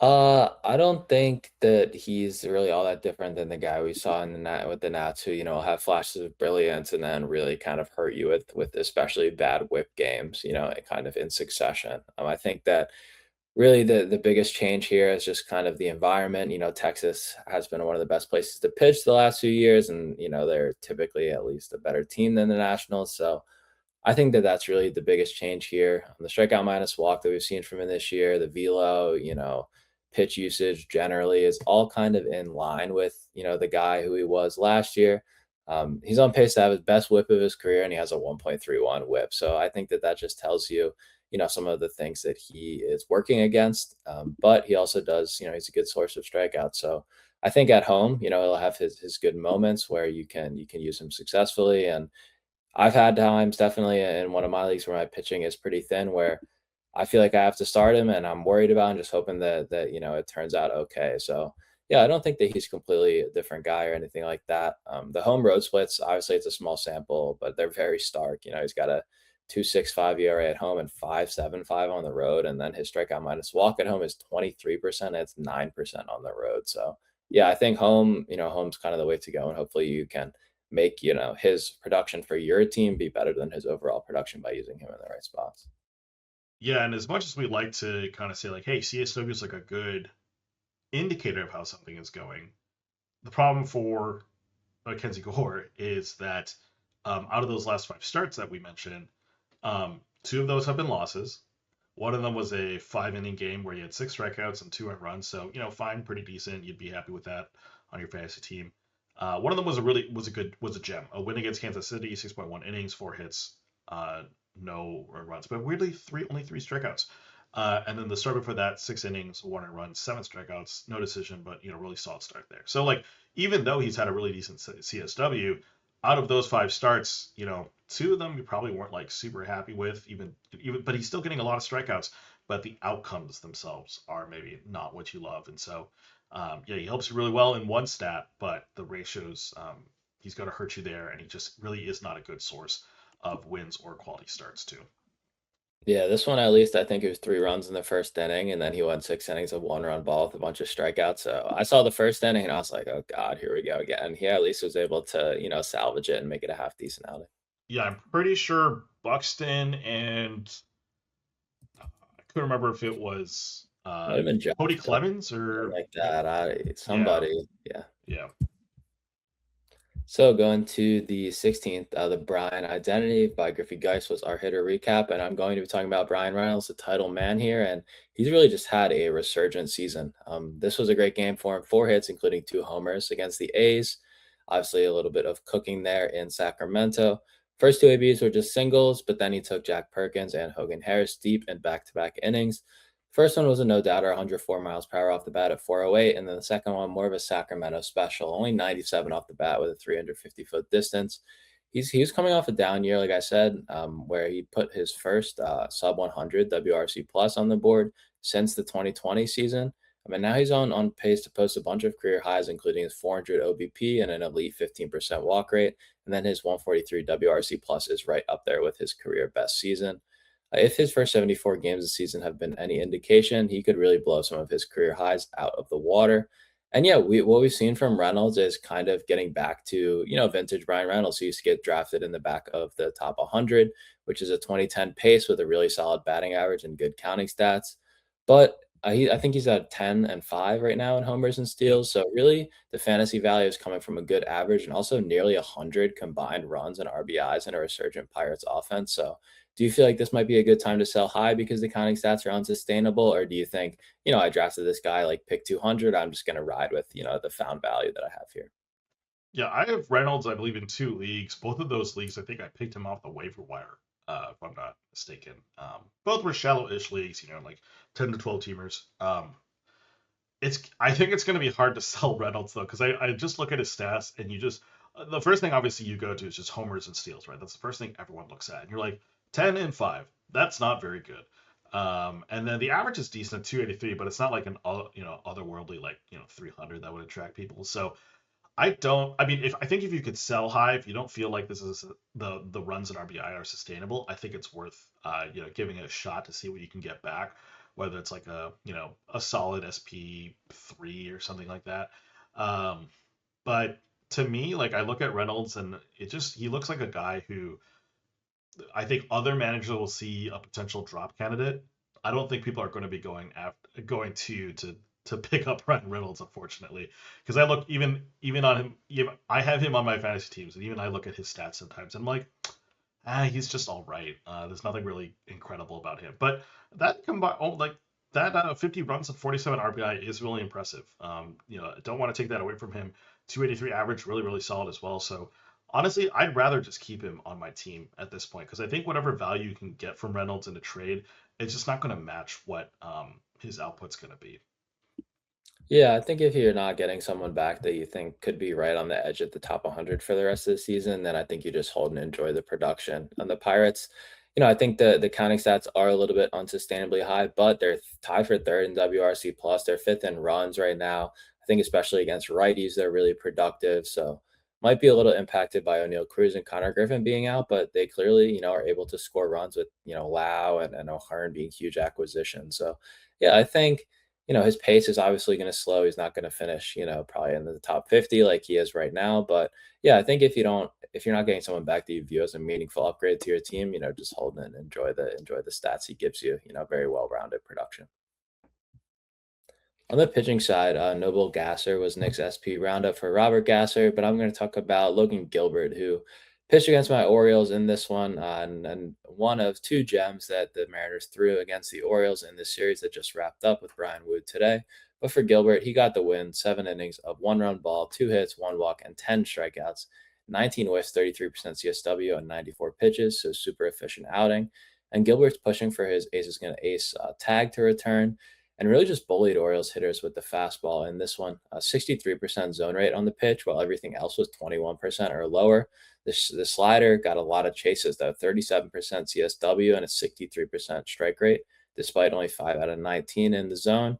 I don't think that he's really all that different than the guy we saw in the Nat with the Nats who, have flashes of brilliance and then really kind of hurt you with especially bad whip games, kind of in succession. I think that really the biggest change here is just kind of the environment. Texas has been one of the best places to pitch the last few years, and they're typically at least a better team than the Nationals. So I think that that's really the biggest change here. The strikeout minus walk that we've seen from him this year, the velo, pitch usage generally is all kind of in line with, the guy who he was last year. He's on pace to have his best whip of his career, and he has a 1.31 whip. So I think that that just tells you, some of the things that he is working against. But he also does, he's a good source of strikeouts. So I think at home, he'll have his good moments where you can use him successfully. And I've had times definitely in one of my leagues where my pitching is pretty thin, where I feel like I have to start him and I'm worried about him, just hoping that it turns out okay. So yeah, I don't think that he's completely a different guy or anything like that. The home road splits, obviously it's a small sample, but they're very stark. He's got a 2.65 ERA at home and 5.75 on the road, and then his strikeout minus walk at home is 23%. It's 9% on the road. So yeah, I think home's kind of the way to go, and hopefully you can make his production for your team be better than his overall production by using him in the right spots. Yeah, and as much as we like to kind of say like, hey, CSW is like a good indicator of how something is going, the problem for Mackenzie Gore is that out of those last five starts that we mentioned, two of those have been losses. One of them was a 5 inning game where you had 6 strikeouts and 2 earned runs. So, fine, pretty decent. You'd be happy with that on your fantasy team. One of them was a gem. A win against Kansas City, 6.1 innings, 4 hits, no earned runs, but weirdly only 3 strikeouts. And then the start before that, 6 innings, 1 earned run, 7 strikeouts, no decision, but really solid start there. So like even though he's had a really decent CSW, out of those 5 starts, two of them you probably weren't like super happy with, even but he's still getting a lot of strikeouts, but the outcomes themselves are maybe not what you love. And so yeah, he helps you really well in one stat, but the ratios, he's going to hurt you there, and he just really is not a good source of wins or quality starts too. Yeah, this one at least I think it was 3 runs in the first inning, and then he went 6 innings of 1 run ball with a bunch of strikeouts. So I saw the first inning and I was like, oh God, here we go again. He at least was able to, salvage it and make it a half decent outing. Yeah, I'm pretty sure Buxton and I couldn't remember if it was Might have been Josh Cody Bell, Clemens something or like that. yeah, Somebody, yeah. yeah. So going to the 16th, the Brian Identity by Griffey Geist was our hitter recap, and I'm going to be talking about Brian Reynolds, the title man here, and he's really just had a resurgent season. This was a great game for him, 4 hits, including 2 homers against the A's. Obviously, a little bit of cooking there in Sacramento. First two ABs were just singles, but then he took Jack Perkins and Hogan Harris deep in back-to-back innings. First one was a no doubter, 104 miles per hour off the bat at 408, and then the second one more of a Sacramento special, only 97 off the bat with a 350-foot distance. He was coming off a down year, like I said, where he put his first sub 100 WRC plus on the board since the 2020 season. I mean, now he's on pace to post a bunch of career highs, including his 400 OBP and an elite 15% walk rate, and then his 143 WRC plus is right up there with his career best season. If his first 74 games of the season have been any indication, he could really blow some of his career highs out of the water. And yeah, what we've seen from Reynolds is kind of getting back to, vintage Brian Reynolds. He used to get drafted in the back of the top 100, which is a 2010 pace with a really solid batting average and good counting stats. But I think he's at 10 and 5 right now in homers and Yep. steals. So really, the fantasy value is coming from a good average and also nearly 100 combined runs and RBIs in a resurgent Pirates offense. So do you feel like this might be a good time to sell high because the counting stats are unsustainable? Or do you think, I drafted this guy like pick 200, I'm just going to ride with, the found value that I have here? Yeah, I have Reynolds, I believe, in 2 leagues. Both of those leagues, I think I picked him off the waiver wire, if I'm not mistaken. Both were shallow-ish leagues, like 10 to 12 teamers. I think it's going to be hard to sell Reynolds though, because I just look at his stats and the first thing obviously you go to is just homers and steals, right? That's the first thing everyone looks at, and you're like 10 and 5. That's not very good. And then the average is decent at 283, but it's not like an otherworldly like 300 that would attract people. So I don't. I mean, if I think if you could sell high, if you don't feel like this is the runs and RBI are sustainable, I think it's worth giving it a shot to see what you can get back. whether it's like a solid SP3 or something like that. Um, but to me, like I look at Reynolds and he looks like a guy who I think other managers will see a potential drop candidate. I don't think people are going to be going to pick up Ryan Reynolds, unfortunately, because I look even on him. I have him on my fantasy teams, and even I look at his stats sometimes. And I'm like, he's just all right. There's nothing really incredible about him. But that combined, like that 50 runs of 47 RBI is really impressive. I don't want to take that away from him. 283 average, really, really solid as well. So honestly, I'd rather just keep him on my team at this point because I think whatever value you can get from Reynolds in a trade, it's just not going to match what his output's going to be. Yeah, I think if you're not getting someone back that you think could be right on the edge at the top 100 for the rest of the season, then I think you just hold and enjoy the production. And the Pirates, I think the counting stats are a little bit unsustainably high, but they're tied for third in WRC plus. They're fifth in runs right now. I think especially against righties, they're really productive. So might be a little impacted by O'Neill Cruz and Connor Griffin being out, but they clearly, are able to score runs with, Lau and O'Hearn being huge acquisitions. So yeah, I think his pace is obviously going to slow. He's not going to finish, probably in the top 50 like he is right now. But yeah, I think if you're not getting someone back that you view as a meaningful upgrade to your team, just hold and enjoy the stats he gives you, very well-rounded production. On the pitching side, Noble Gasser was Nick's SP roundup for Robert Gasser, but I'm going to talk about Logan Gilbert, who pitched against my Orioles in this one, and one of two gems that the Mariners threw against the Orioles in this series that just wrapped up with Brian Wood today. But for Gilbert, he got the win, 7 innings of one-run ball, 2 hits, 1 walk, and 10 strikeouts, 19 whiffs, 33% CSW, and 94 pitches, so super efficient outing. And Gilbert's pushing for his ace is going to ace tag to return and really just bullied Orioles hitters with the fastball in this one. 63% zone rate on the pitch, while everything else was 21% or lower. The slider got a lot of chases, though, 37% CSW and a 63% strike rate, despite only 5 out of 19 in the zone.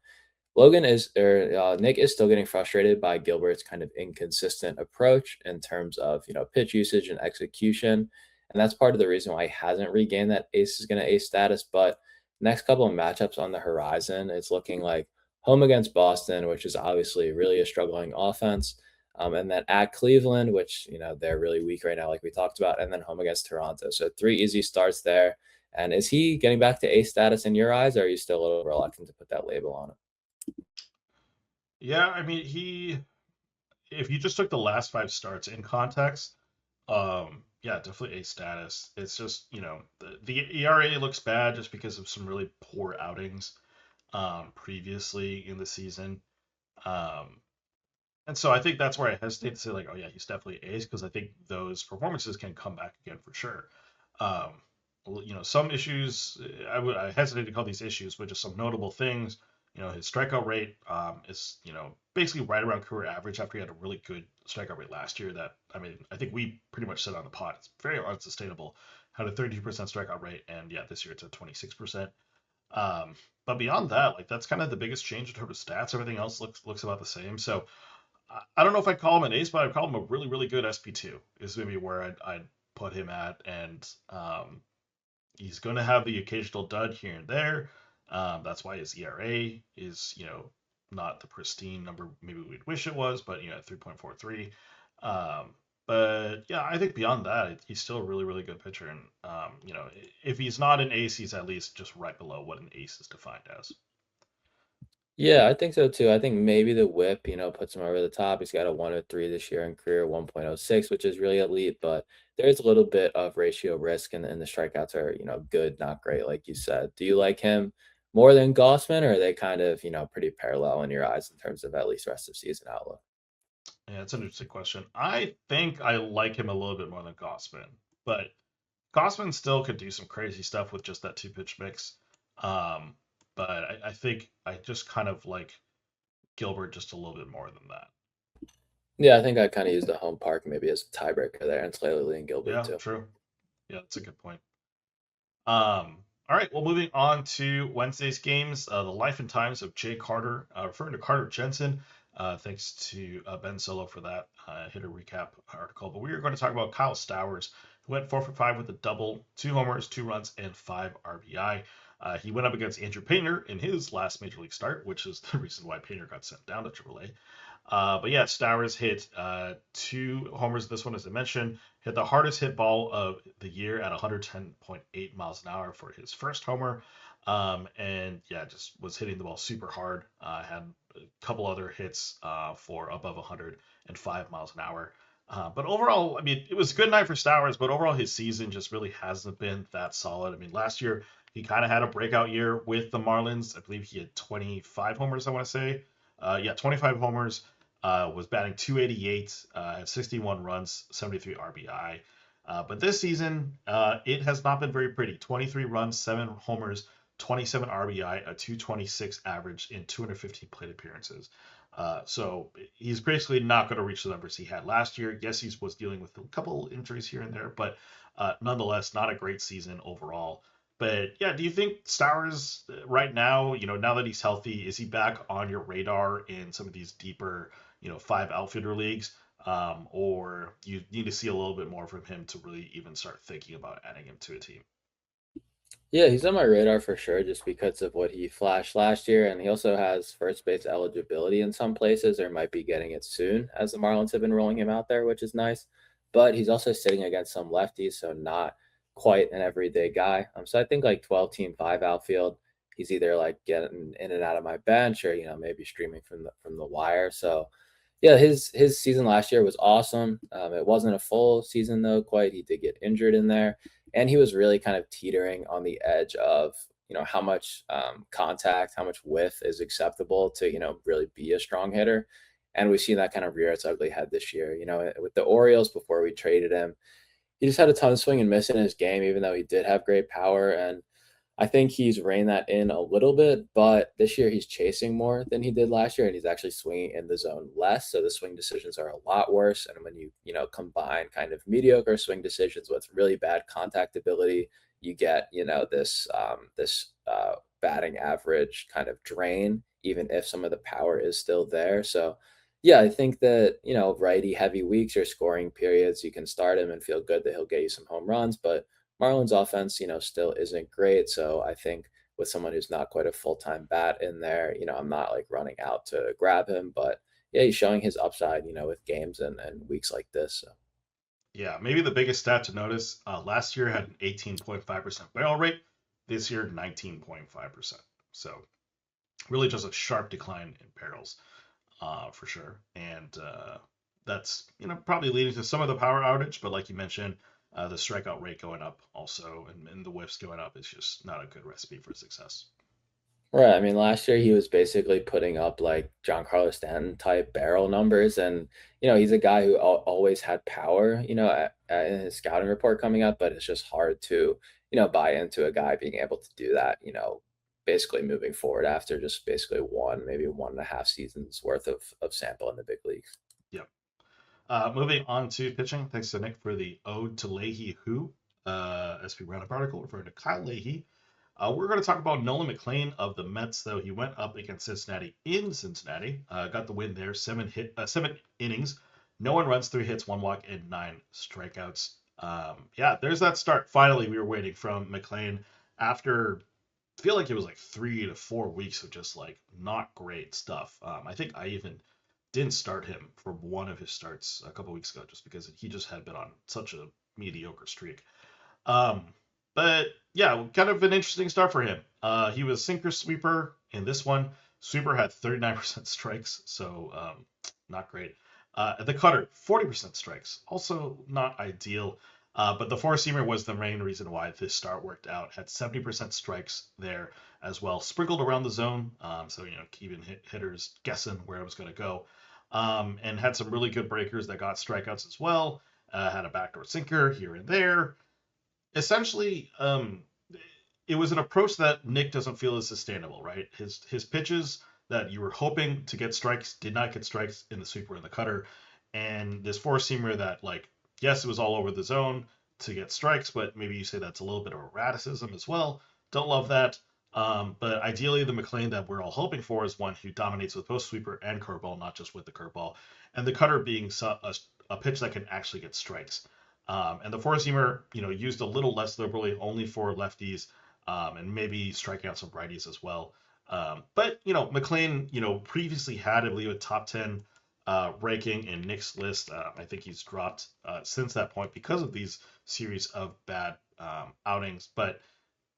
Nick is still getting frustrated by Gilbert's kind of inconsistent approach in terms of pitch usage and execution, and that's part of the reason why he hasn't regained that ace is going to ace status. But next couple of matchups on the horizon, it's looking like home against Boston, which is obviously really a struggling offense, and then at Cleveland, which they're really weak right now, like we talked about, and then home against Toronto. So 3 easy starts there. And is he getting back to ace status in your eyes, or are you still a little reluctant to put that label on him? Yeah, I mean if you just took the last 5 starts in context, yeah, definitely A status. It's just, the ERA looks bad just because of some really poor outings previously in the season. Um, and so I think that's where I hesitate to say like, oh yeah, he's definitely ace because I think those performances can come back again for sure. Um, some issues I hesitate to call these issues, but just some notable things. His strikeout rate is basically right around career average after he had a really good strikeout rate last year. That I mean, I think we pretty much said on the pod it's very unsustainable. Had a 32% strikeout rate, and yeah, this year it's at 26%. But beyond that, like that's kind of the biggest change in terms of stats. Everything else looks about the same. So I don't know if I'd call him an ace, but I'd call him a really really good SP2. Is maybe where I'd put him at, and he's going to have the occasional dud here and there. That's why his ERA is, not the pristine number maybe we'd wish it was, but at 3.43. But yeah, I think beyond that, he's still a really, really good pitcher. And if he's not an ace, he's at least just right below what an ace is defined as. Yeah, I think so too. I think maybe the whip, puts him over the top. He's got a 103 this year in career, 1.06, which is really elite, but there's a little bit of ratio risk, and the strikeouts are, good, not great, like you said. Do you like him more than Gausman, or are they kind of, pretty parallel in your eyes in terms of at least rest of season outlook? Yeah, it's an interesting question. I think I like him a little bit more than Gausman, but Gausman still could do some crazy stuff with just that 2 pitch mix. Um, but I think I just kind of like Gilbert just a little bit more than that. Yeah, I think I kind of use the home park maybe as a tiebreaker there, and slightly lean Gilbert Yeah, too. true. Yeah, that's a good point. All right, well, moving on to Wednesday's games, the life and times of Jay Carter, referring to Carter Jensen. Thanks to Ben Solo for that hitter recap article. But we are going to talk about Kyle Stowers, He went 4 for 5 with a double, 2 homers, 2 runs, and 5 RBI. He went up against Andrew Painter in his last major league start, which is the reason why Painter got sent down to AAA. But yeah, Stowers hit 2 homers. This one, as I mentioned, hit the hardest hit ball of the year at 110.8 miles an hour for his first homer. And yeah, just was hitting the ball super hard. Had a couple other hits for above 105 miles an hour. But overall, I mean, it was a good night for Stowers, but overall, his season just really hasn't been that solid. I mean, last year, he kind of had a breakout year with the Marlins. I believe he had 25 homers, I want to say. Yeah, 25 homers. Was batting 288, had 61 runs, 73 RBI. But this season, it has not been very pretty. 23 runs, 7 homers, 27 RBI, a 226 average in 215 plate appearances. So he's basically not going to reach the numbers he had last year. Yes, he was dealing with a couple injuries here and there, but nonetheless, not a great season overall. But yeah, do you think Stowers right now, now that he's healthy, is he back on your radar in some of these deeper, 5 outfielder leagues? Or you need to see a little bit more from him to really even start thinking about adding him to a team? Yeah, he's on my radar for sure just because of what he flashed last year. And he also has first base eligibility in some places, or might be getting it soon as the Marlins have been rolling him out there, which is nice. But he's also sitting against some lefties, so not quite an everyday guy. So I think like 12 team 5 outfield, he's either like getting in and out of my bench or, maybe streaming from the wire. So yeah, his season last year was awesome. It wasn't a full season though, quite. He did get injured in there, and he was really kind of teetering on the edge of how much contact, how much width is acceptable to really be a strong hitter. And we've seen that kind of rear its ugly head this year. With the Orioles before we traded him, he just had a ton of swing and miss in his game, even though he did have great power. And I think he's reined that in a little bit, but this year he's chasing more than he did last year, and he's actually swinging in the zone less. So the swing decisions are a lot worse. And when you combine kind of mediocre swing decisions with really bad contact ability, you get this batting average kind of drain, even if some of the power is still there. So yeah, I think that righty heavy weeks or scoring periods, you can start him and feel good that he'll get you some home runs, but Marlins offense, still isn't great. So I think with someone who's not quite a full-time bat in there, I'm not like running out to grab him, but yeah, he's showing his upside, with games and weeks like this. So. Yeah, maybe the biggest stat to notice, last year had an 18.5% barrel rate. This year, 19.5%. So really just a sharp decline in barrels, for sure. And that's probably leading to some of the power outage. But like you mentioned, the strikeout rate going up also, and the whiffs going up is just not a good recipe for success. Right. I mean, last year he was basically putting up like Giancarlo Stanton type barrel numbers, and he's a guy who always had power. In his scouting report coming up, but it's just hard to buy into a guy being able to do that. Basically moving forward after just basically one, maybe 1.5 seasons worth of sample in the big leagues. Yep. Moving on to pitching. Thanks to Nick for the ode to Leahy who. SP Roundup article referring to Kyle Leahy. We're going to talk about Nolan McLean of the Mets, though. He went up against Cincinnati in Cincinnati, got the win there, 7 innings, no one runs, 3 hits, 1 walk, and 9 strikeouts. Yeah, there's that start. Finally, we were waiting from McLean after, I feel like it was like 3 to 4 weeks of just like not great stuff. I think I even didn't start him for one of his starts a couple weeks ago just because he just had been on such a mediocre streak. Um, but yeah, kind of an interesting start for him. He was sinker sweeper in this one. Sweeper had 39% strikes, so not great. The cutter, 40% strikes, also not ideal. But the four-seamer was the main reason why this start worked out. Had 70% strikes there as well, sprinkled around the zone, so keeping hitters guessing where it was going to go. And had some really good breakers that got strikeouts as well. Had a backdoor sinker here and there. Essentially, it was an approach that Nick doesn't feel is sustainable, right? His pitches that you were hoping to get strikes did not get strikes in the sweeper and the cutter, and this four-seamer that, like, yes, it was all over the zone to get strikes, but maybe you say that's a little bit of erraticism as well. Don't love that. But ideally, the McLean that we're all hoping for is one who dominates with both sweeper and curveball, not just with the curveball, and the cutter being a pitch that can actually get strikes. And the four seamer, used a little less liberally, only for lefties, and maybe striking out some righties as well. But McLean, previously had, I believe, a top 10 ranking in Nick's list. I think he's dropped since that point because of these series of bad outings. But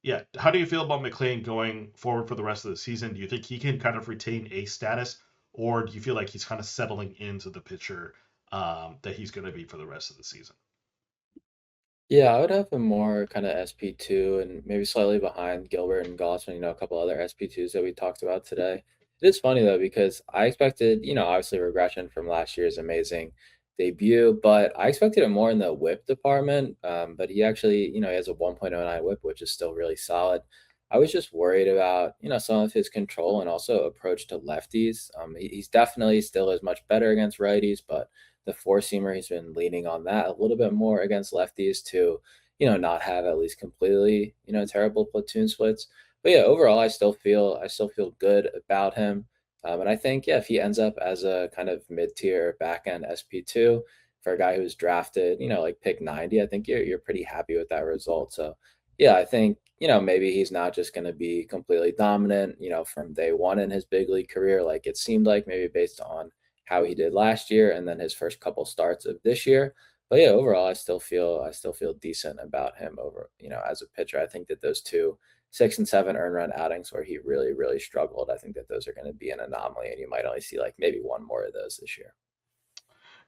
yeah, how do you feel about McLean going forward for the rest of the season? Do you think he can kind of retain a status, or do you feel like he's kind of settling into the pitcher that he's going to be for the rest of the season? Yeah, I would have him more kind of SP2 and maybe slightly behind Gilbert and Gausman, a couple other SP2s that we talked about today. It is funny though, because I expected, obviously regression from last year's amazing debut, but I expected it more in the whip department. But he actually, he has a 1.09 whip, which is still really solid. I was just worried about, some of his control and also approach to lefties. He's definitely still as much better against righties, but the four seamer, he's been leaning on that a little bit more against lefties to, not have at least completely, terrible platoon splits. But yeah, overall, I still feel good about him. And I think, yeah, if he ends up as a kind of mid-tier back end SP2 for a guy who's drafted, like pick 90, I think you're pretty happy with that result. So yeah, I think, maybe he's not just going to be completely dominant, from day one in his big league career, like it seemed like maybe based on how he did last year and then his first couple starts of this year. But yeah, overall, I still feel decent about him over, as a pitcher. I think that those two 6 and 7 earned run outings where he really, really struggled, I think that those are going to be an anomaly, and you might only see like maybe one more of those this year.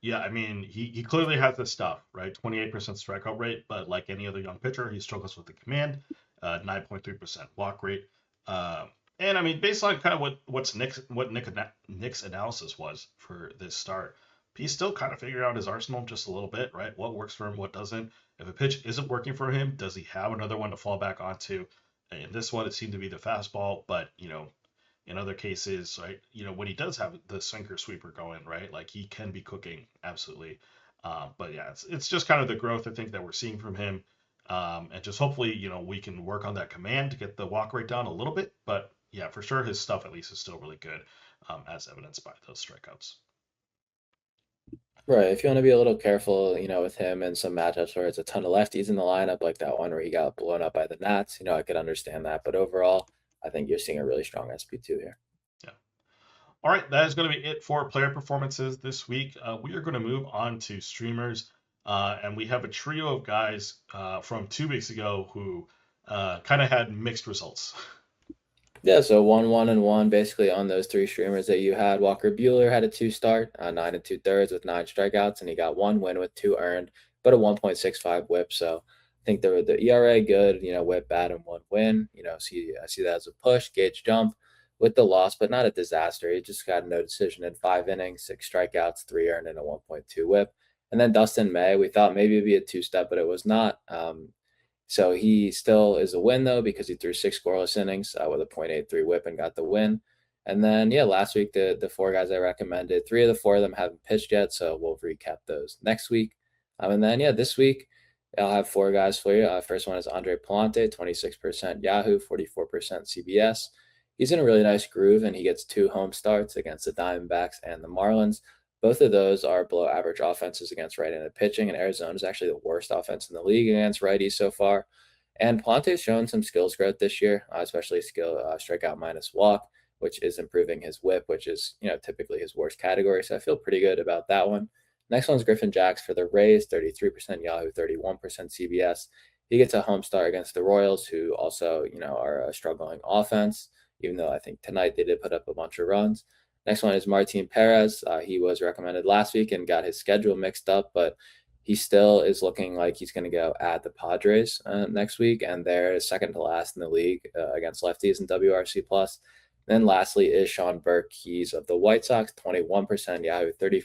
Yeah, I mean, he clearly has the stuff, right? 28% strikeout rate, but like any other young pitcher, he struggles with the command, 9.3% walk rate. And I mean, based on kind of Nick's analysis was for this start, he's still kind of figuring out his arsenal just a little bit, right? What works for him, what doesn't. If a pitch isn't working for him, does he have another one to fall back onto? In this one, it seemed to be the fastball, but in other cases, right, when he does have the sinker sweeper going, right, like he can be cooking absolutely. But yeah, it's just kind of the growth I think that we're seeing from him, and just hopefully we can work on that command to get the walk rate down a little bit. But yeah, for sure his stuff at least is still really good, as evidenced by those strikeouts. Right. If you want to be a little careful, with him and some matchups where it's a ton of lefties in the lineup, like that one where he got blown up by the Nats, I could understand that. But overall, I think you're seeing a really strong SP2 here. Yeah. All right, that is going to be it for player performances this week. We are going to move on to streamers, and we have a trio of guys from 2 weeks ago who kind of had mixed results. Yeah, so 1-1-1 basically on those three streamers that you had. Walker Bueller had a two start, 9 and 2/3 with 9 strikeouts, and he got one win with two earned, but a 1.65 whip. So I think the ERA good, whip bad and one win. I see that as a push, gauge jump with the loss, but not a disaster. He just got no decision in 5 innings, 6 strikeouts, three earned, and a 1.2 whip. And then Dustin May, we thought maybe it'd be a two-step, but it was not. So he still is a win though because he threw 6 scoreless innings with a .83 WHIP and got the win. And then yeah, last week the four guys I recommended, three of the four of them haven't pitched yet, so we'll recap those next week. And then yeah, this week I'll have four guys for you. First one is Andre Palante, 26% Yahoo, 44% CBS. He's in a really nice groove, and he gets two home starts against the Diamondbacks and the Marlins. Both of those are below average offenses against right-handed pitching, and Arizona is actually the worst offense in the league against righties so far. And Plante's shown some skills growth this year, especially strikeout minus walk, which is improving his whip, which is typically his worst category. So I feel pretty good about that one. Next one's Griffin Jacks for the Rays, 33% Yahoo, 31% CBS. He gets a home start against the Royals, who also are a struggling offense, even though I think tonight they did put up a bunch of runs. Next one is Martin Perez. He was recommended last week and got his schedule mixed up, but he still is looking like he's going to go at the Padres next week, and they're second to last in the league against lefties in WRC plus. Then lastly is Sean Burke. He's of the White Sox, 21% Yahoo, 34%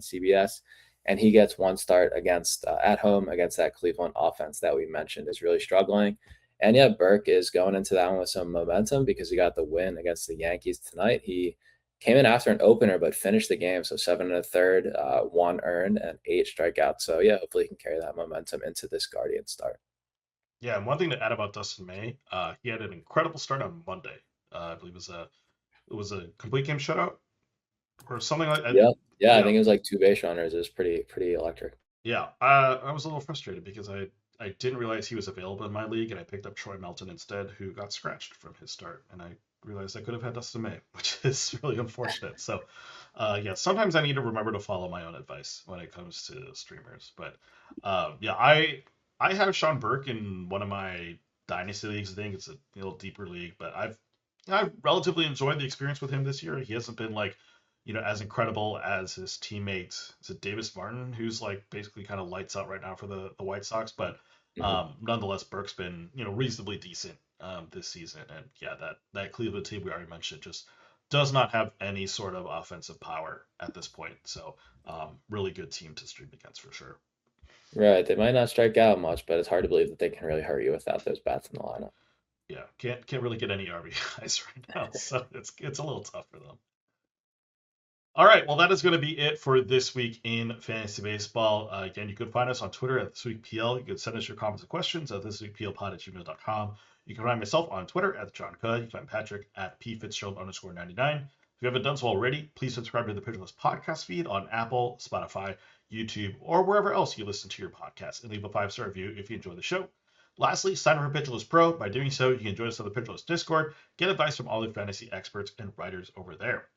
CBS, and he gets one start against at home against that Cleveland offense that we mentioned is really struggling. And yeah, Burke is going into that one with some momentum because he got the win against the Yankees tonight. He came in after an opener, but finished the game. So 7 1/3, one earned, and 8 strikeouts. So yeah, hopefully he can carry that momentum into this Guardian start. Yeah, and one thing to add about Dustin May, he had an incredible start on Monday. I believe it was a complete game shutout or something like. Yeah, yeah, I Yeah, think it was like two base runners. It was pretty electric. Yeah, I was a little frustrated because I didn't realize he was available in my league, and I picked up Troy Melton instead, who got scratched from his start, and I realized I could have had Dustin May, which is really unfortunate. So, yeah, sometimes I need to remember to follow my own advice when it comes to streamers. But yeah, I have Sean Burke in one of my dynasty leagues. I think it's a little deeper league, but I've relatively enjoyed the experience with him this year. He hasn't been like as incredible as his teammate, is it Davis Martin, who's like basically kind of lights out right now for the White Sox. But Mhm. nonetheless, Burke's been reasonably decent this season, and yeah, that Cleveland team we already mentioned just does not have any sort of offensive power at this point. So really good team to stream against for sure. Right. They might not strike out much, but it's hard to believe that they can really hurt you without those bats in the lineup. Yeah, can't really get any RBIs right now, so it's a little tough for them. All right, well, that is going to be it for this week in fantasy baseball. Again, you can find us on Twitter at ThisWeekPL. You can send us your comments and questions at thisweekplpod@gmail.com. You can find myself on Twitter at John Cudd. You can find Patrick at pfitzgerald_99. If you haven't done so already, please subscribe to the Pitcherless podcast feed on Apple, Spotify, YouTube, or wherever else you listen to your podcast, and leave a 5-star review if you enjoy the show. Lastly, sign up for Pitcherless Pro. By doing so, you can join us on the Pitcherless Discord, get advice from all the fantasy experts and writers over there.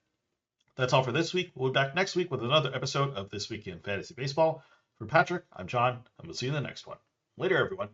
That's all for this week. We'll be back next week with another episode of This Week in Fantasy Baseball. For Patrick, I'm John, and we'll see you in the next one. Later, everyone.